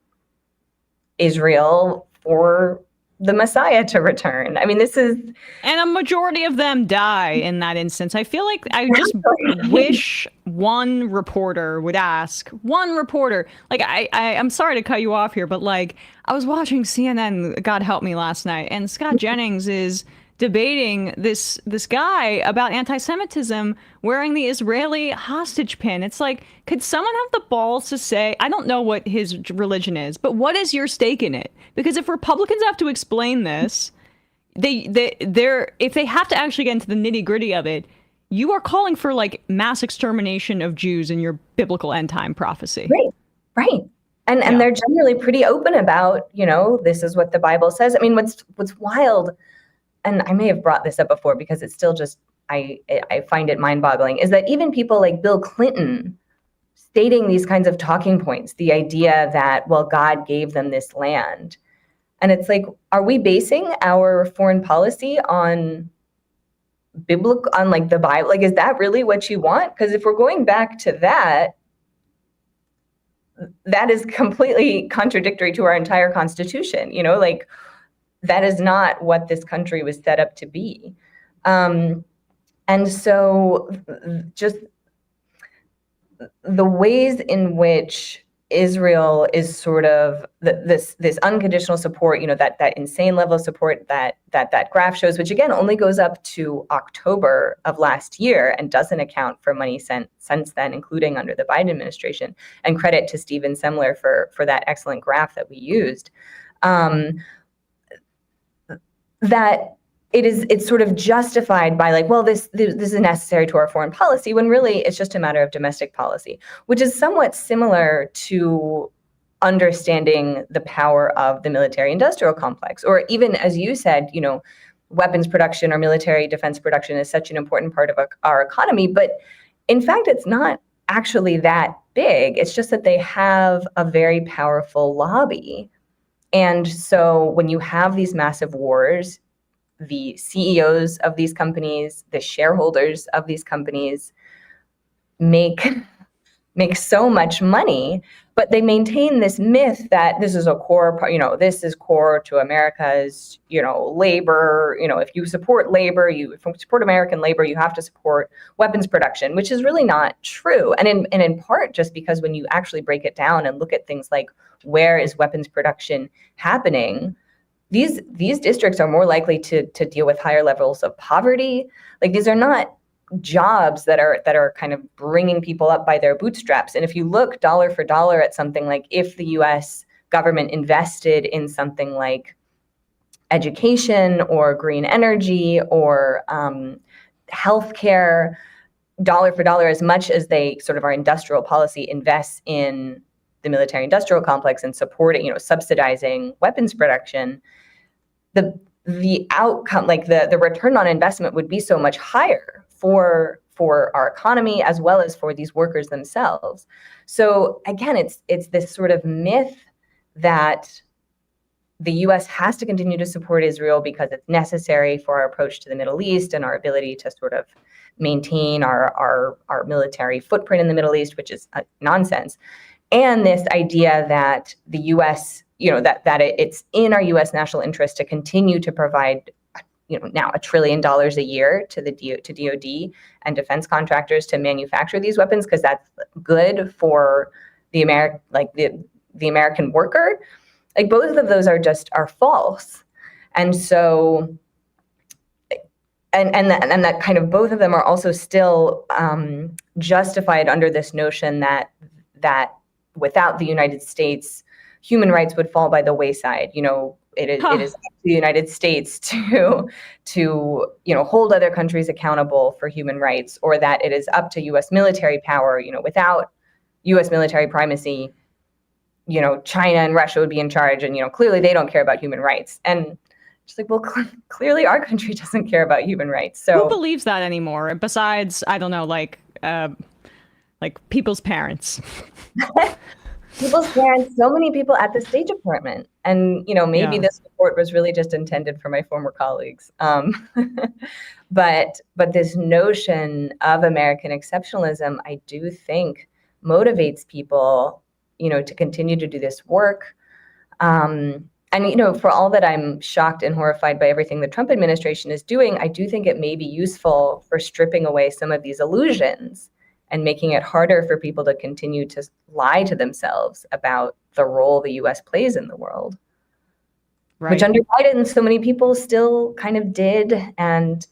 Israel for the Messiah to return. I mean, and a majority of them die in that instance. I feel like I just wish one reporter would ask, like, I'm sorry to cut you off here, but like, I was watching CNN, God help me, last night, and Scott Jennings is debating this guy about anti-Semitism wearing the Israeli hostage pin. It's like, could someone have the balls to say, I don't know what his religion is, but what is your stake in it? Because if Republicans have to explain this, if they have to actually get into the nitty-gritty of it, you are calling for like mass extermination of Jews in your biblical end time prophecy. Right. And they're generally pretty open about, this is what the Bible says. I mean, what's wild, and I may have brought this up before because it's still just, I find it mind-boggling, is that even people like Bill Clinton stating these kinds of talking points, the idea that, well, God gave them this land. And it's like, are we basing our foreign policy on like the Bible? Like, is that really what you want? Because if we're going back to that, that is completely contradictory to our entire constitution. Like, that is not what this country was set up to be. And so just the ways in which Israel is sort of this unconditional support, that insane level of support that graph shows, which again only goes up to October of last year and doesn't account for money sent since then, including under the Biden administration. And credit to Stephen Semler for that excellent graph that we used. That it's sort of justified by like, well, this is necessary to our foreign policy, when really it's just a matter of domestic policy, which is somewhat similar to understanding the power of the military industrial complex, or even, as you said, weapons production or military defense production is such an important part of our economy. But in fact, it's not actually that big. It's just that they have a very powerful lobby. And so when you have these massive wars, the CEOs of these companies, the shareholders of these companies make so much money, but they maintain this myth that this is a core part, this is core to America's, labor. If you support labor, if you support American labor, you have to support weapons production, which is really not true. And in part, just because when you actually break it down and look at things like where is weapons production happening, these districts are more likely to deal with higher levels of poverty. Like, these are not jobs that are kind of bringing people up by their bootstraps. And if you look dollar for dollar at something like, if the US government invested in something like education or green energy or healthcare, dollar for dollar, as much as they sort of our industrial policy invests in the military industrial complex and supporting, subsidizing weapons production, the outcome, like the return on investment, would be so much higher for our economy as well as for these workers themselves. So again, it's this sort of myth that the US has to continue to support Israel because it's necessary for our approach to the Middle East and our ability to sort of maintain our military footprint in the Middle East, which is nonsense. And this idea that the US, that it's in our US national interest to continue to provide, now $1 trillion a year to DoD and defense contractors to manufacture these weapons, because that's good for the American worker. Like, both of those are false. And so, and that kind of, both of them are also still justified under this notion that without the United States, human rights would fall by the wayside. It is up to the United States to hold other countries accountable for human rights, or that it is up to U.S. military power. Without U.S. military primacy, China and Russia would be in charge, and clearly they don't care about human rights. And just like, well, clearly our country doesn't care about human rights. So who believes that anymore? Besides, I don't know, like people's parents. People's parents, so many people at the State Department. And, maybe this report was really just intended for my former colleagues. But this notion of American exceptionalism, I do think, motivates people, to continue to do this work. And, for all that I'm shocked and horrified by everything the Trump administration is doing, I do think it may be useful for stripping away some of these illusions and making it harder for people to continue to lie to themselves about the role the U.S. plays in the world. Right. Which under Biden, so many people still kind of did, and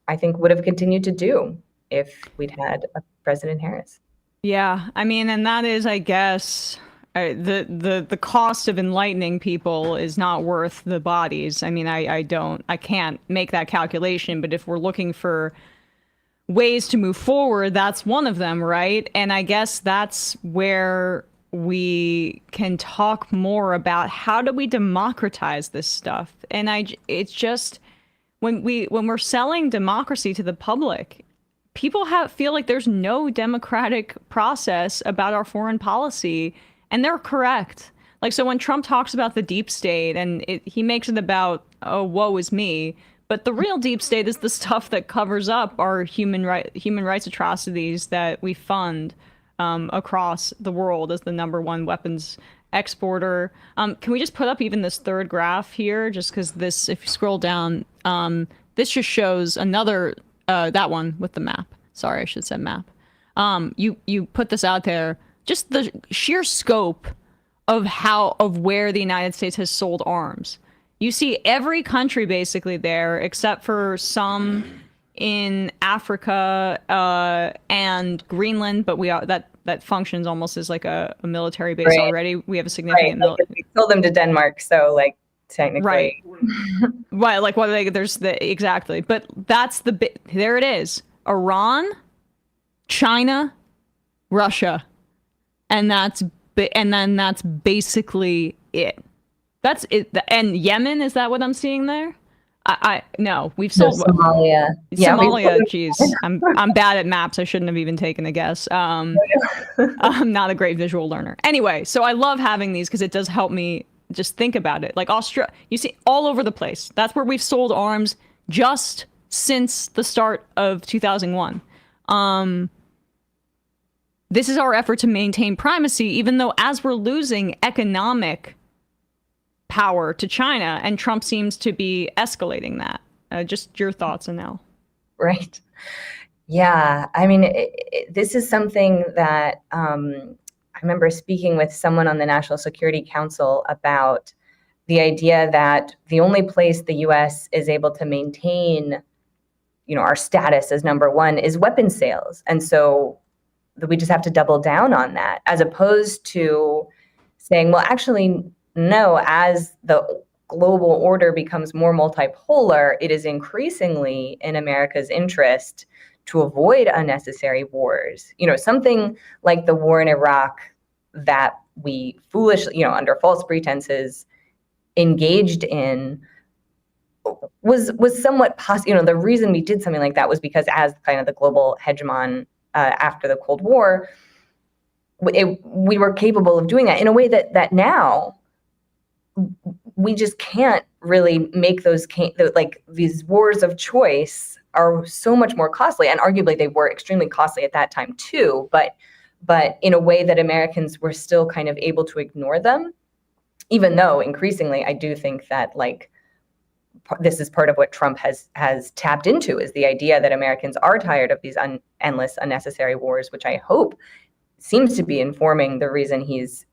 I think would have continued to do if we'd had a President Harris. Yeah, I mean, and that is, I guess, the cost of enlightening people is not worth the bodies. I mean, I can't make that calculation, but if we're looking for ways to move forward, that's one of them, right? And I guess that's where we can talk more about how do we democratize this stuff. And it's just when we're selling democracy to the public, people feel like there's no democratic process about our foreign policy, and they're correct. Like, so when Trump talks about the deep state, and he makes it about, oh, woe is me. But the real deep state is the stuff that covers up our human rights atrocities that we fund across the world as the #1 weapons exporter. Can we just put up even this third graph here? Just because this, if you scroll down, this just shows another, that one with the map. Sorry, I should have said map. You put this out there, just the sheer scope of where the United States has sold arms. You see every country basically there, except for some in Africa and Greenland, but that functions almost as like a military base already. We have a significant military. We sold them to Denmark, so like technically, right? Like what? Exactly. But that's there it is. Iran, China, Russia, and then that's basically it. That's it. And Yemen, is that what I'm seeing there? No, we've sold Somalia. Somalia, geez. I'm bad at maps. I shouldn't have even taken a guess. I'm not a great visual learner. Anyway, so I love having these because it does help me just think about it. Like Australia, you see all over the place. That's where we've sold arms just since the start of 2001. This is our effort to maintain primacy, even though as we're losing economic power to China, and Trump seems to be escalating that. Just your thoughts, Annelle. Right. Yeah. I mean, this is something that I remember speaking with someone on the National Security Council about the idea that the only place the U.S. is able to maintain, our status as #1 is weapons sales. And so we just have to double down on that, as opposed to saying, well, actually, no, as the global order becomes more multipolar, it is increasingly in America's interest to avoid unnecessary wars. Something like the war in Iraq that we foolishly, under false pretenses, engaged in was somewhat possible. The reason we did something like that was because as kind of the global hegemon after the Cold War, we were capable of doing that in a way that now we just can't really make these wars of choice are so much more costly, and arguably they were extremely costly at that time too, but in a way that Americans were still kind of able to ignore them, even though increasingly I do think that this is part of what Trump has tapped into, is the idea that Americans are tired of these endless unnecessary wars, which I hope seems to be informing the reason he's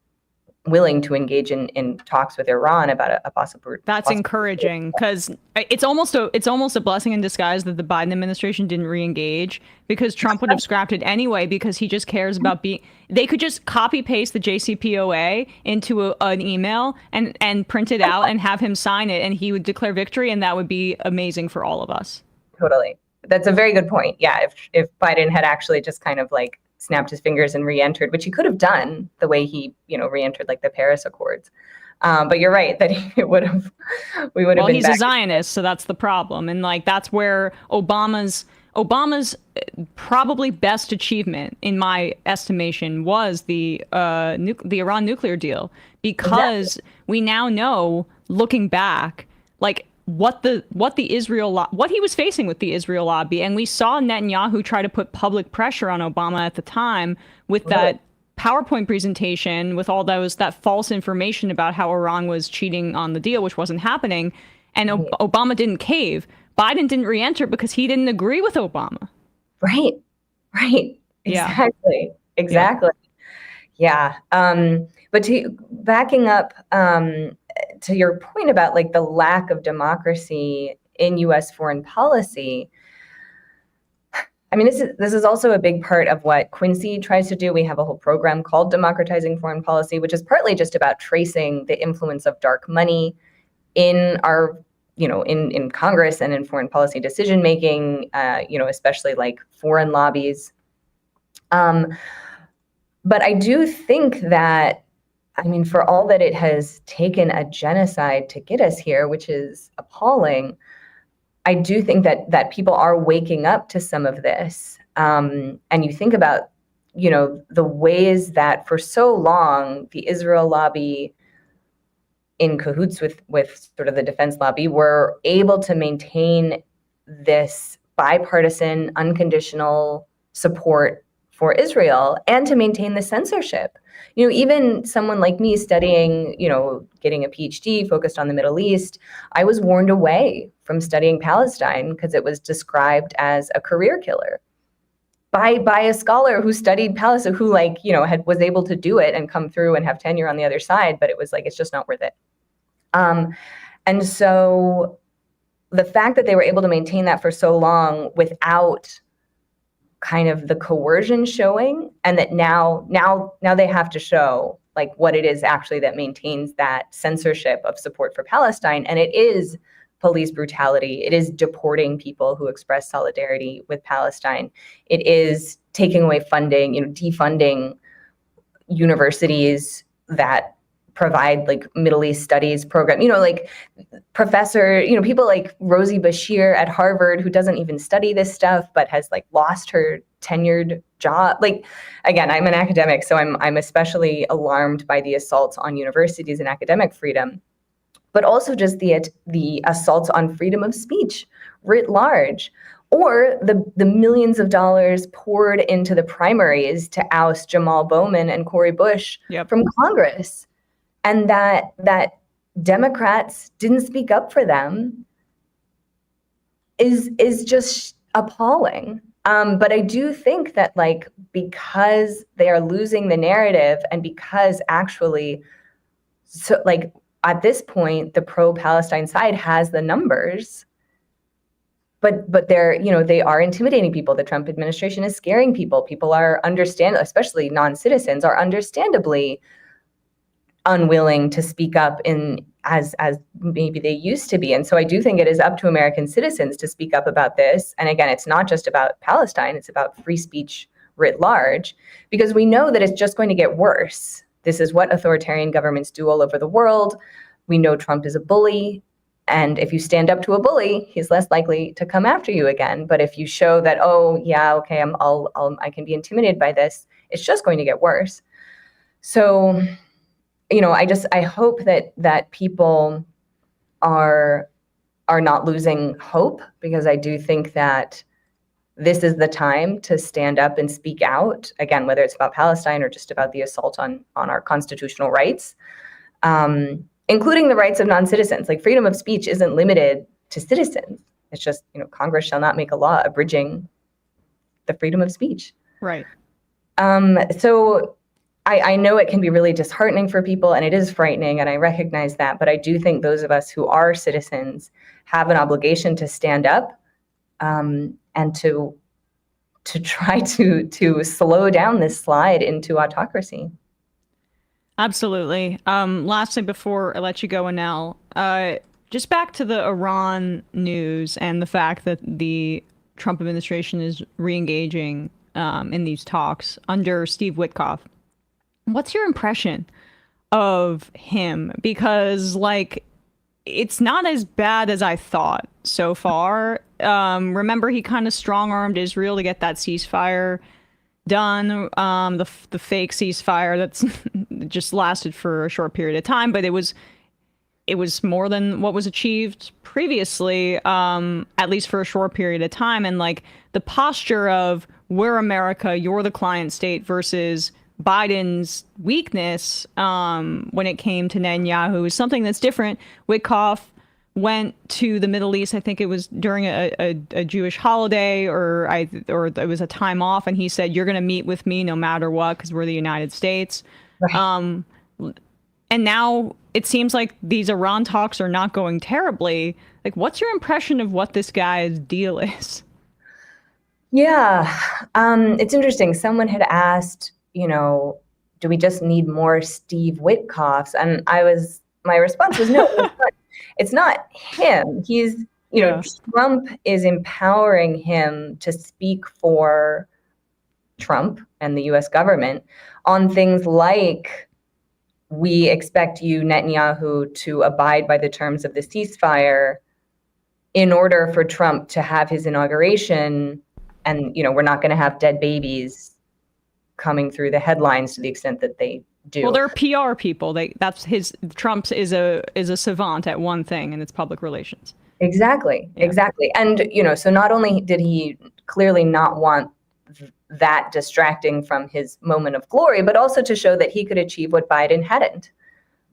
willing to engage in talks with Iran about a possible. That's encouraging, because it's almost a blessing in disguise that the Biden administration didn't re-engage, because Trump would have scrapped it anyway, because he just cares about being. They could just copy paste the JCPOA into an email and print it out and have him sign it, and he would declare victory, and that would be amazing for all of us. Totally, that's a very good point. Yeah, if Biden had actually just kind of snapped his fingers and re-entered, which he could have done the way he, re-entered the Paris Accords. But you're right that we would have been. Well, he's a Zionist, so that's the problem, and that's where Obama's probably best achievement, in my estimation, was the Iran nuclear deal, because we now know, looking back, what he was facing with the Israel lobby. And we saw Netanyahu try to put public pressure on Obama at the time with that PowerPoint presentation with all that false information about how Iran was cheating on the deal, which wasn't happening. And Obama didn't cave. Biden didn't re-enter because he didn't agree with Obama. Right. Exactly. Yeah. Exactly. Yeah. But backing up, to your point about the lack of democracy in U.S. foreign policy, I mean, this is also a big part of what Quincy tries to do. We have a whole program called Democratizing Foreign Policy, which is partly just about tracing the influence of dark money in our, in Congress and in foreign policy decision making, especially foreign lobbies. But I do think that, for all that it has taken a genocide to get us here, which is appalling, I do think that people are waking up to some of this. And you think about, the ways that for so long the Israel lobby, in cahoots with sort of the defense lobby, were able to maintain this bipartisan, unconditional support for Israel and to maintain the censorship. Even someone like me studying, getting a PhD focused on the Middle East, I was warned away from studying Palestine because it was described as a career killer by a scholar who studied Palestine, who was able to do it and come through and have tenure on the other side, but it was like, it's just not worth it. And so the fact that they were able to maintain that for so long without kind of the coercion showing, and that now they have to show like what it is actually that maintains that censorship of support for Palestine. And it is police brutality. It is deporting people who express solidarity with Palestine. It is taking away funding, defunding universities that provide like Middle East studies program, people like Rosie Bashir at Harvard, who doesn't even study this stuff, but has like lost her tenured job. Like, again, I'm an academic, so I'm especially alarmed by the assaults on universities and academic freedom, but also just the assaults on freedom of speech writ large, or the millions of dollars poured into the primaries to oust Jamal Bowman and Cori Bush from Congress. And that Democrats didn't speak up for them is just appalling. But I do think that because they are losing the narrative, and because actually, at this point, the pro-Palestine side has the numbers, but they are intimidating people. The Trump administration is scaring people. People are especially non-citizens are understandably unwilling to speak up as maybe they used to be. And so I do think it is up to American citizens to speak up about this. And again, it's not just about Palestine, it's about free speech writ large, because we know that it's just going to get worse. This is what authoritarian governments do all over the world. We know Trump is a bully. And if you stand up to a bully, he's less likely to come after you again. But if you show that, oh yeah, okay, I can be intimidated by this, it's just going to get worse. So I hope that people are not losing hope, because I do think that this is the time to stand up and speak out, again, whether it's about Palestine or just about the assault on our constitutional rights, including the rights of non-citizens. Like, freedom of speech isn't limited to citizens. It's just, Congress shall not make a law abridging the freedom of speech. Right. So I know it can be really disheartening for people, and it is frightening, and I recognize that, but I do think those of us who are citizens have an obligation to stand up and to try to slow down this slide into autocracy. Absolutely. Lastly, before I let you go, Annelle, just back to the Iran news and the fact that the Trump administration is re-engaging in these talks under Steve Witkoff. What's your impression of him? Because it's not as bad as I thought so far. Remember, he kind of strong-armed Israel to get that ceasefire done, the fake ceasefire that's just lasted for a short period of time, but it was more than what was achieved previously, at least for a short period of time. And the posture of we're America, you're the client state versus Biden's weakness when it came to Netanyahu is something that's different. Witkoff went to the Middle East. I think it was during a Jewish holiday, or it was a time off, and he said, "You're going to meet with me no matter what, because we're the United States." Right. And now it seems like these Iran talks are not going terribly. What's your impression of what this guy's deal is? Yeah, it's interesting. Someone had asked, do we just need more Steve Witkoffs? And my response was no. It's not him. He's, Trump is empowering him to speak for Trump and the US government on things like, we expect you, Netanyahu, to abide by the terms of the ceasefire in order for Trump to have his inauguration. And, we're not going to have dead babies coming through the headlines to the extent that they do. Well, they're PR people. Trump is a savant at one thing, and it's public relations. Exactly. And, so not only did he clearly not want that distracting from his moment of glory, but also to show that he could achieve what Biden hadn't,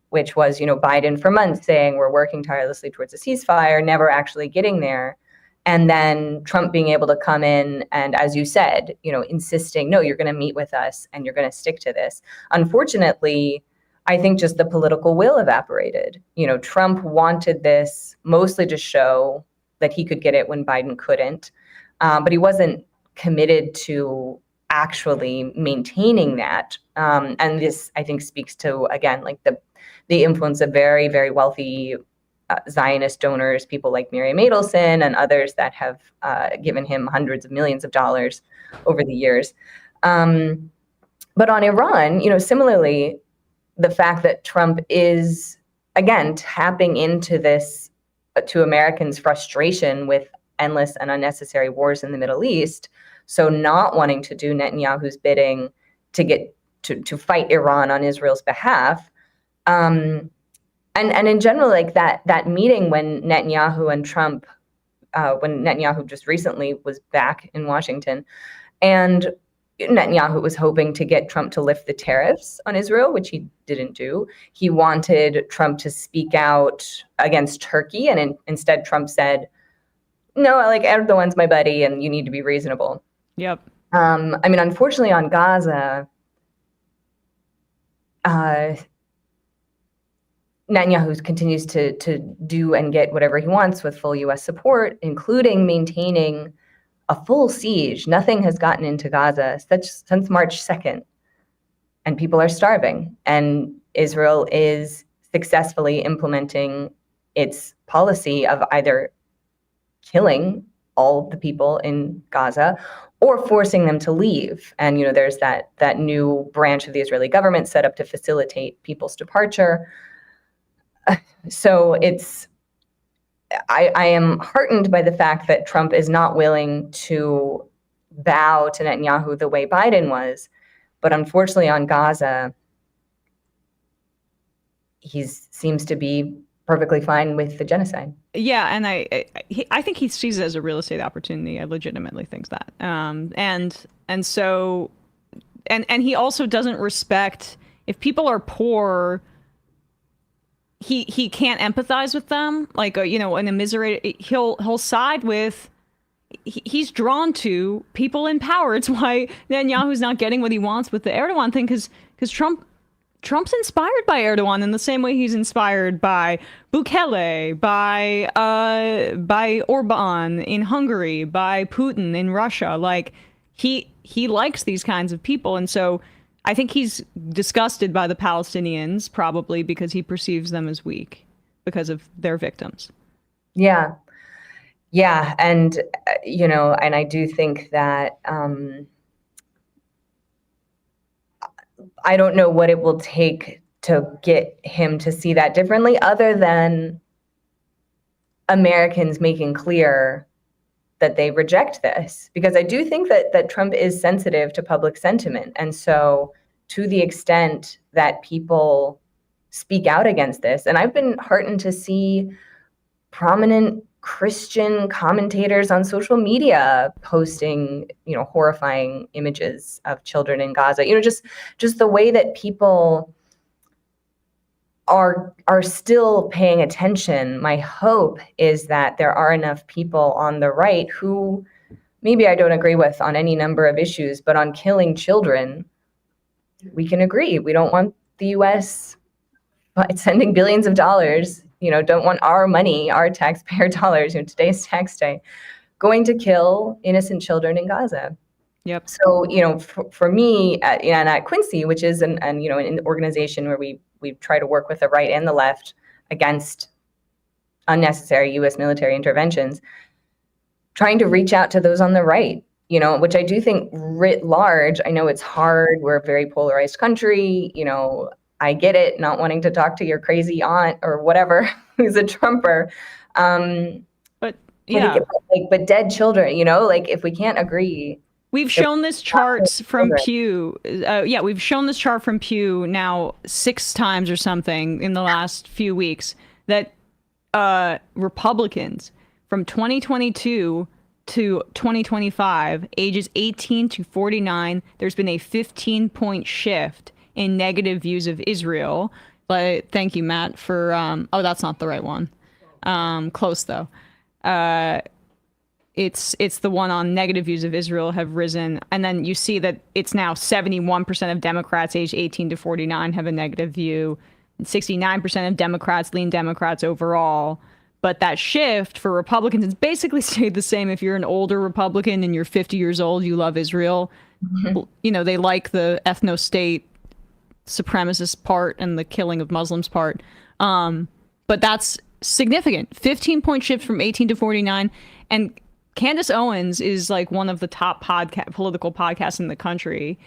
which was, Biden for months saying we're working tirelessly towards a ceasefire, never actually getting there. And then Trump being able to come in and, as you said, insisting, no, you're going to meet with us and you're going to stick to this. Unfortunately, I think just the political will evaporated. Trump wanted this mostly to show that he could get it when Biden couldn't, but he wasn't committed to actually maintaining that. And this, I think, speaks to, again, like the influence of very, very wealthy Zionist donors, people like Miriam Adelson and others that have given him hundreds of millions of dollars over the years. But on Iran, similarly, the fact that Trump is, again, tapping into this, to Americans' frustration with endless and unnecessary wars in the Middle East, so not wanting to do Netanyahu's bidding to get to fight Iran on Israel's behalf. And in general, like that meeting when Netanyahu and Trump, when Netanyahu just recently was back in Washington, and Netanyahu was hoping to get Trump to lift the tariffs on Israel, which he didn't do. He wanted Trump to speak out against Turkey, and instead Trump said, no, like Erdogan's my buddy and you need to be reasonable. Yep. Unfortunately on Gaza, Netanyahu continues to do and get whatever he wants with full U.S. support, including maintaining a full siege. Nothing has gotten into Gaza since March 2nd, and people are starving. And Israel is successfully implementing its policy of either killing all the people in Gaza or forcing them to leave. And, there's that new branch of the Israeli government set up to facilitate people's departure. So I am heartened by the fact that Trump is not willing to bow to Netanyahu the way Biden was. But unfortunately on Gaza, he seems to be perfectly fine with the genocide. Yeah, and I think he sees it as a real estate opportunity. I legitimately think that. And so he also doesn't respect, if people are poor, he can't empathize with them. Like, in a immiserated, he'll side with, he's drawn to people in power. It's why Netanyahu's not getting what he wants with the Erdogan thing, because Trump's inspired by Erdogan in the same way he's inspired by Bukele, by Orban in Hungary, by Putin in Russia. Like, he likes these kinds of people, and so I think he's disgusted by the Palestinians, probably because he perceives them as weak because of their victims. Yeah. Yeah. And, and I do think that I don't know what it will take to get him to see that differently, other than Americans making clear that they reject this, because I do think that Trump is sensitive to public sentiment. And so to the extent that people speak out against this, and I've been heartened to see prominent Christian commentators on social media posting, horrifying images of children in Gaza, just the way that people are still paying attention. My hope is that there are enough people on the right who maybe I don't agree with on any number of issues, but on killing children, we can agree. We don't want the U.S. sending billions of dollars, don't want our money, our taxpayer dollars, today's tax day, going to kill innocent children in Gaza. Yep. So, for me, and at Quincy, which is an organization where we try to work with the right and the left against unnecessary U.S. military interventions, trying to reach out to those on the right, which I do think writ large, I know it's hard. We're a very polarized country. I get it, not wanting to talk to your crazy aunt or whatever who's a Trumper. But dead children, if we can't agree. We've shown this chart from Pew. We've shown this chart from Pew now 6 times or something in the last few weeks, that Republicans from 2022 to 2025, ages 18 to 49, there's been a 15-point shift in negative views of Israel. But thank you, Matt, for oh, that's not the right one. Close though. It's the one on negative views of Israel have risen, and then you see that it's now 71% of Democrats aged 18 to 49 have a negative view, and 69% of Democrats lean Democrats overall. But that shift for Republicans, it's basically stayed the same. If you're an older Republican and you're 50 years old, you love Israel. You know, they like the ethno-state supremacist part and the killing of Muslims part. But that's significant. 15-point shift from 18 to 49. And Candace Owens is like one of the top political podcasts in the country.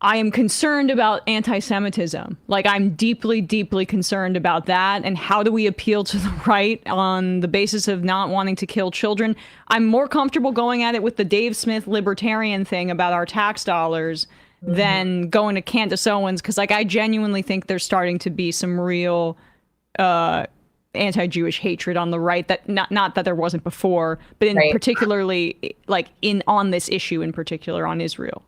I am concerned about anti-Semitism. Like, I'm deeply, deeply concerned about that. And how do we appeal to the right on the basis of not wanting to kill children? I'm more comfortable going at it with the Dave Smith libertarian thing about our tax dollars than going to Candace Owens, because like I genuinely think there's starting to be some real anti-Jewish hatred on the right, that not that there wasn't before, but in particularly like on this issue in particular on Israel.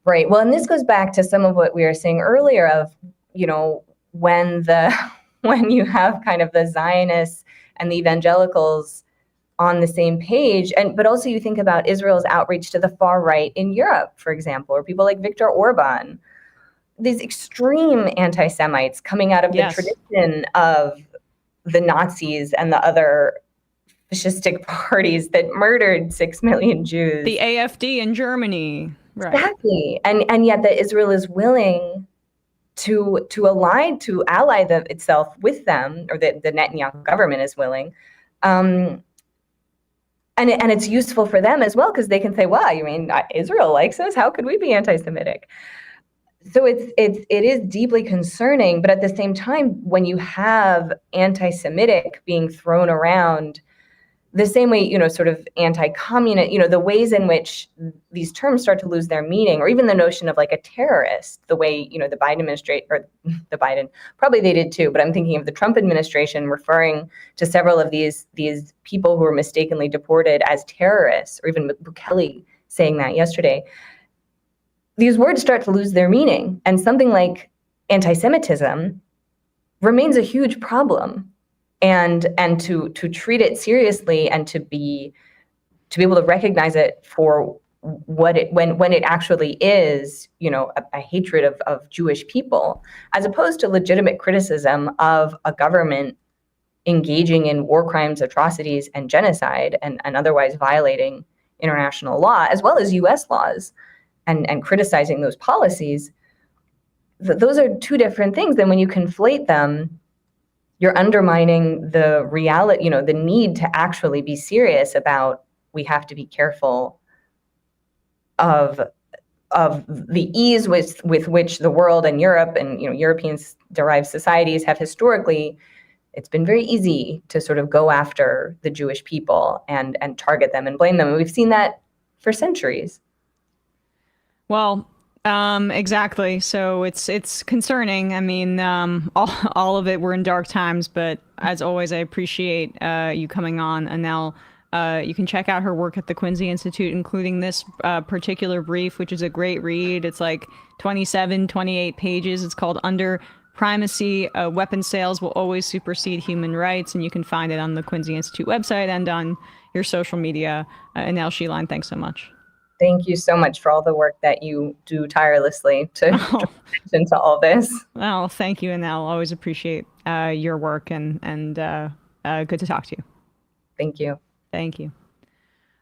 Right. Well, and this goes back to some of what we were saying earlier of, you know, when you have kind of the Zionists and the evangelicals on the same page, but also you think about Israel's outreach to the far right in Europe, for example, or people like Viktor Orban, these extreme anti-Semites coming out of the tradition of the Nazis and the other fascistic parties that murdered 6 million Jews. The AfD in Germany. Right. Exactly. And yet that Israel is willing to ally itself with them, or the Netanyahu government is willing. And it's useful for them as well, because they can say, well, you mean Israel likes us? How could we be anti-Semitic? So it is deeply concerning. But at the same time, when you have anti-Semitic being thrown around the same way, you know, sort of anti-communist, you know, the ways in which these terms start to lose their meaning, or even the notion of like a terrorist, the way, you know, the Biden administration, or the Biden, probably they did too, but I'm thinking of the Trump administration referring to several of these people who were mistakenly deported as terrorists, or even Bukele saying that yesterday. These words start to lose their meaning, and something like anti-Semitism remains a huge problem. And to treat it seriously, and to be able to recognize it for what it when it actually is, you know, a hatred of Jewish people, as opposed to legitimate criticism of a government engaging in war crimes, atrocities, and genocide, and otherwise violating international law as well as U.S. laws, and criticizing those policies. Those are two different things. Then when you conflate them, you're undermining the reality, you know, the need to actually be serious about, we have to be careful of the ease with which the world and Europe and, you know, European-derived societies have historically, it's been very easy to sort of go after the Jewish people and target them and blame them. And we've seen that for centuries. Well, exactly. So it's concerning. I mean, all of it, we're in dark times, but as always, I appreciate you coming on, Annelle. You can check out her work at the Quincy Institute, including this particular brief, which is a great read. It's like 28 pages. It's called Under Primacy, Weapon Sales Will Always Supersede Human Rights. And you can find it on the Quincy Institute website and on your social media. Annelle Sheline, thanks so much. Thank you so much for all the work that you do tirelessly to draw attention to all this. Well, thank you, Annelle. Always appreciate your work, and good to talk to you. Thank you. Thank you.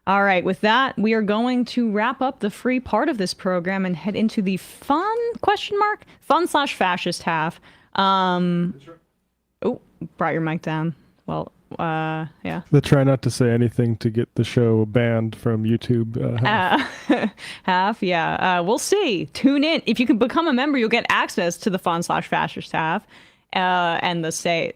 All right, with that, we are going to wrap up the free part of this program and head into the fun/fascist half. Oh, brought your mic down. Well, yeah. They try not to say anything to get the show banned from YouTube. Half, yeah. We'll see. Tune in. If you can become a member, you'll get access to the fun/fascist half. And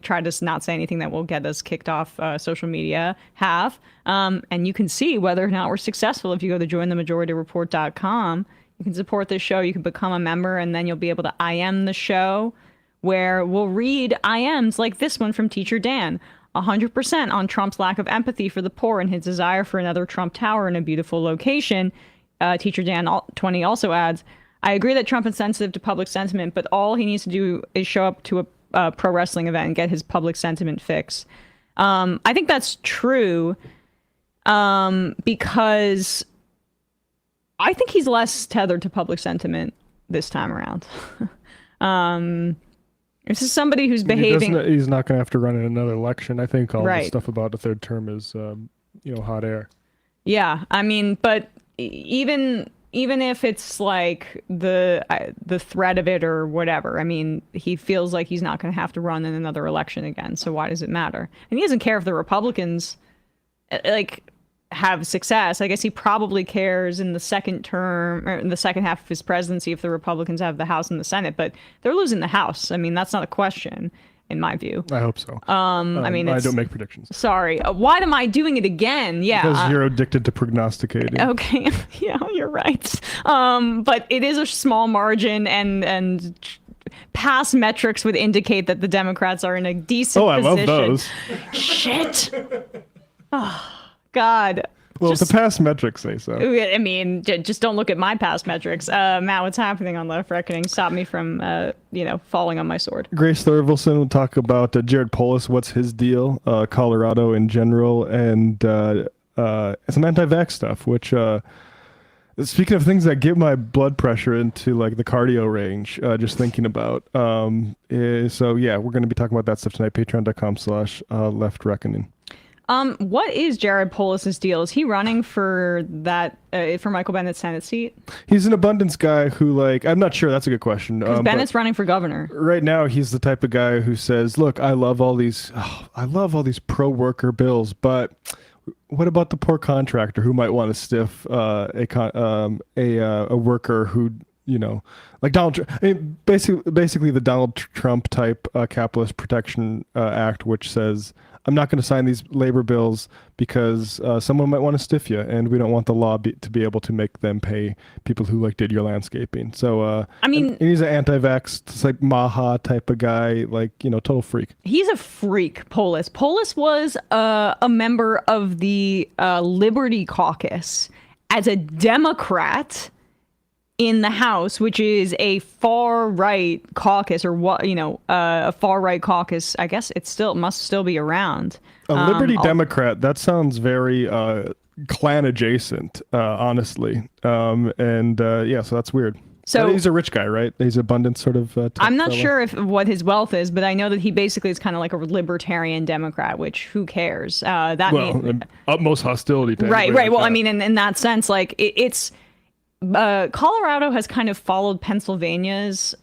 try to not say anything that will get us kicked off social media half. And you can see whether or not we're successful if you go to jointhemajority.report.com. You can support this show. You can become a member, and then you'll be able to IM the show, where we'll read IMs like this one from Teacher Dan. 100% on Trump's lack of empathy for the poor and his desire for another Trump Tower in a beautiful location. Teacher Dan 20 also adds, I agree that Trump is sensitive to public sentiment, but all he needs to do is show up to a pro wrestling event and get his public sentiment fix. I think that's true because I think he's less tethered to public sentiment this time around. This is somebody who's behaving. He's not going to have to run in another election. I think all Right. the stuff about the third term is, hot air. Yeah, I mean, but even if it's like the threat of it or whatever, I mean, he feels like he's not going to have to run in another election again. So why does it matter? And he doesn't care if the Republicans have success. I guess he probably cares in the second term or in the second half of his presidency if the Republicans have the House and the Senate, but they're losing the House. I mean, that's not a question in my view. I hope so. I mean, I don't make predictions. Sorry. Why am I doing it again? Yeah. Because you're addicted to prognosticating. Okay. Yeah, you're right. But it is a small margin and past metrics would indicate that the Democrats are in a decent position. I love those. Shit. Oh, God. Well, if the past metrics say so. I mean, just don't look at my past metrics. Matt, what's happening on Left Reckoning? Stop me from, falling on my sword. Grace Thorvilson will talk about Jared Polis, what's his deal, Colorado in general, and some anti-vax stuff, which, speaking of things that get my blood pressure into like the cardio range, just thinking about. So yeah, we're going to be talking about that stuff tonight, patreon.com/Left Reckoning. What is Jared Polis's deal? Is he running for that for Michael Bennett's Senate seat? He's an abundance guy who, I'm not sure. That's a good question. Because Bennett's running for governor. Right now, he's the type of guy who says, "Look, I love all these pro-worker bills, but what about the poor contractor who might want to stiff a worker who." Like Donald Trump, I mean, basically the Donald Trump type Capitalist Protection Act, which says, I'm not going to sign these labor bills because someone might want to stiff you, and we don't want the law to be able to make them pay people who did your landscaping. So, I mean, and he's an anti-vax, it's like Maha type of guy, total freak. He's a freak, Polis. Polis was a member of the Liberty Caucus as a Democrat in the House, which is a far-right caucus, or a far-right caucus. I guess it must still be around. A Liberty Democrat, that sounds very Klan adjacent, honestly. So that's weird. So he's a rich guy, right? He's abundant sort of. I'm not sure what his wealth is, but I know that he basically is kind of like a libertarian Democrat, which who cares? Utmost hostility to right. Like well, that. I mean, in that sense, it's. Colorado has kind of followed Pennsylvania's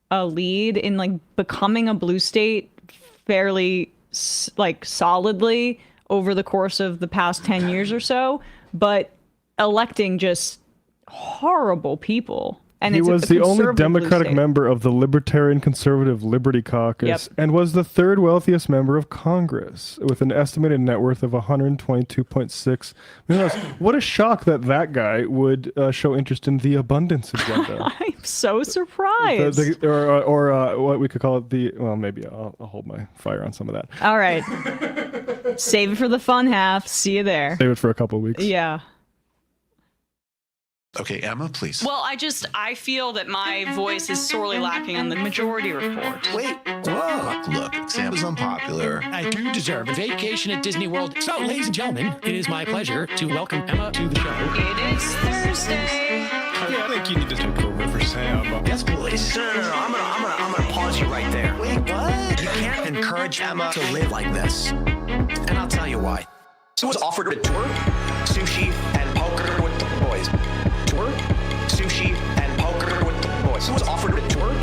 lead in becoming a blue state fairly solidly over the course of the past 10 years or so, but electing just horrible people. And he was the only Democratic member of the Libertarian Conservative Liberty Caucus and was the third wealthiest member of Congress with an estimated net worth of $122.6 million. What a shock that guy would show interest in the abundance agenda. I'm so surprised. Or what we could call it maybe I'll hold my fire on some of that. All right. Save it for the fun half. See you there. Save it for a couple of weeks. Yeah. Okay, Emma, please. Well, I feel that my voice is sorely lacking on the majority report. Wait, look, Sam is unpopular. I do deserve a vacation at Disney World. So, ladies and gentlemen, it is my pleasure to welcome Emma to the show. It is Thursday. I think you need to take over for Sam. Yes, please. No. I'm gonna pause you right there. Wait, what? You can't encourage Emma to live like this. And I'll tell you why. So was offered a tour, sushi, and poker with the boys. Tour, sushi, and poker with the boys. So was offered a tour,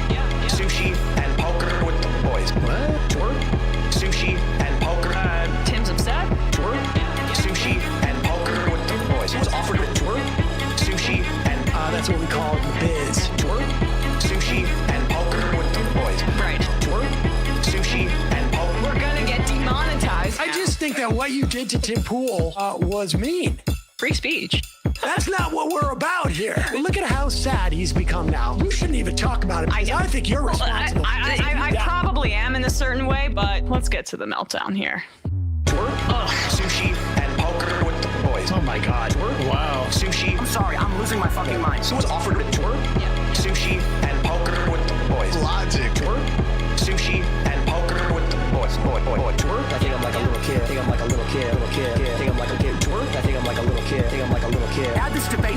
sushi, and poker with the boys. What? Tour, sushi, and poker. Tim's upset. Tour, sushi, and poker with the boys. So was offered a tour, sushi, and that's what we call the biz. Tour, sushi, and poker with the boys. Right. Tour, sushi, and poker. We're gonna get demonetized. I just think that what you did to Tim Pool was mean. Free speech. That's not what we're about here. Look at how sad he's become now. You shouldn't even talk about it. I think you're responsible. I probably am in a certain way, but let's get to the meltdown here. Oh my God. Tour. Wow. Sushi. I'm sorry, I'm losing my fucking mind. So was offered a tour. Sushi and poker with the boys. Logic. Tour. Sushi and poker with the boys. Boy. Tour. I think I'm like a little kid. I think I'm like a little kid. I think I'm like a kid. Tour. I think I'm like a little kid. I think I'm like a little kid. Add this debate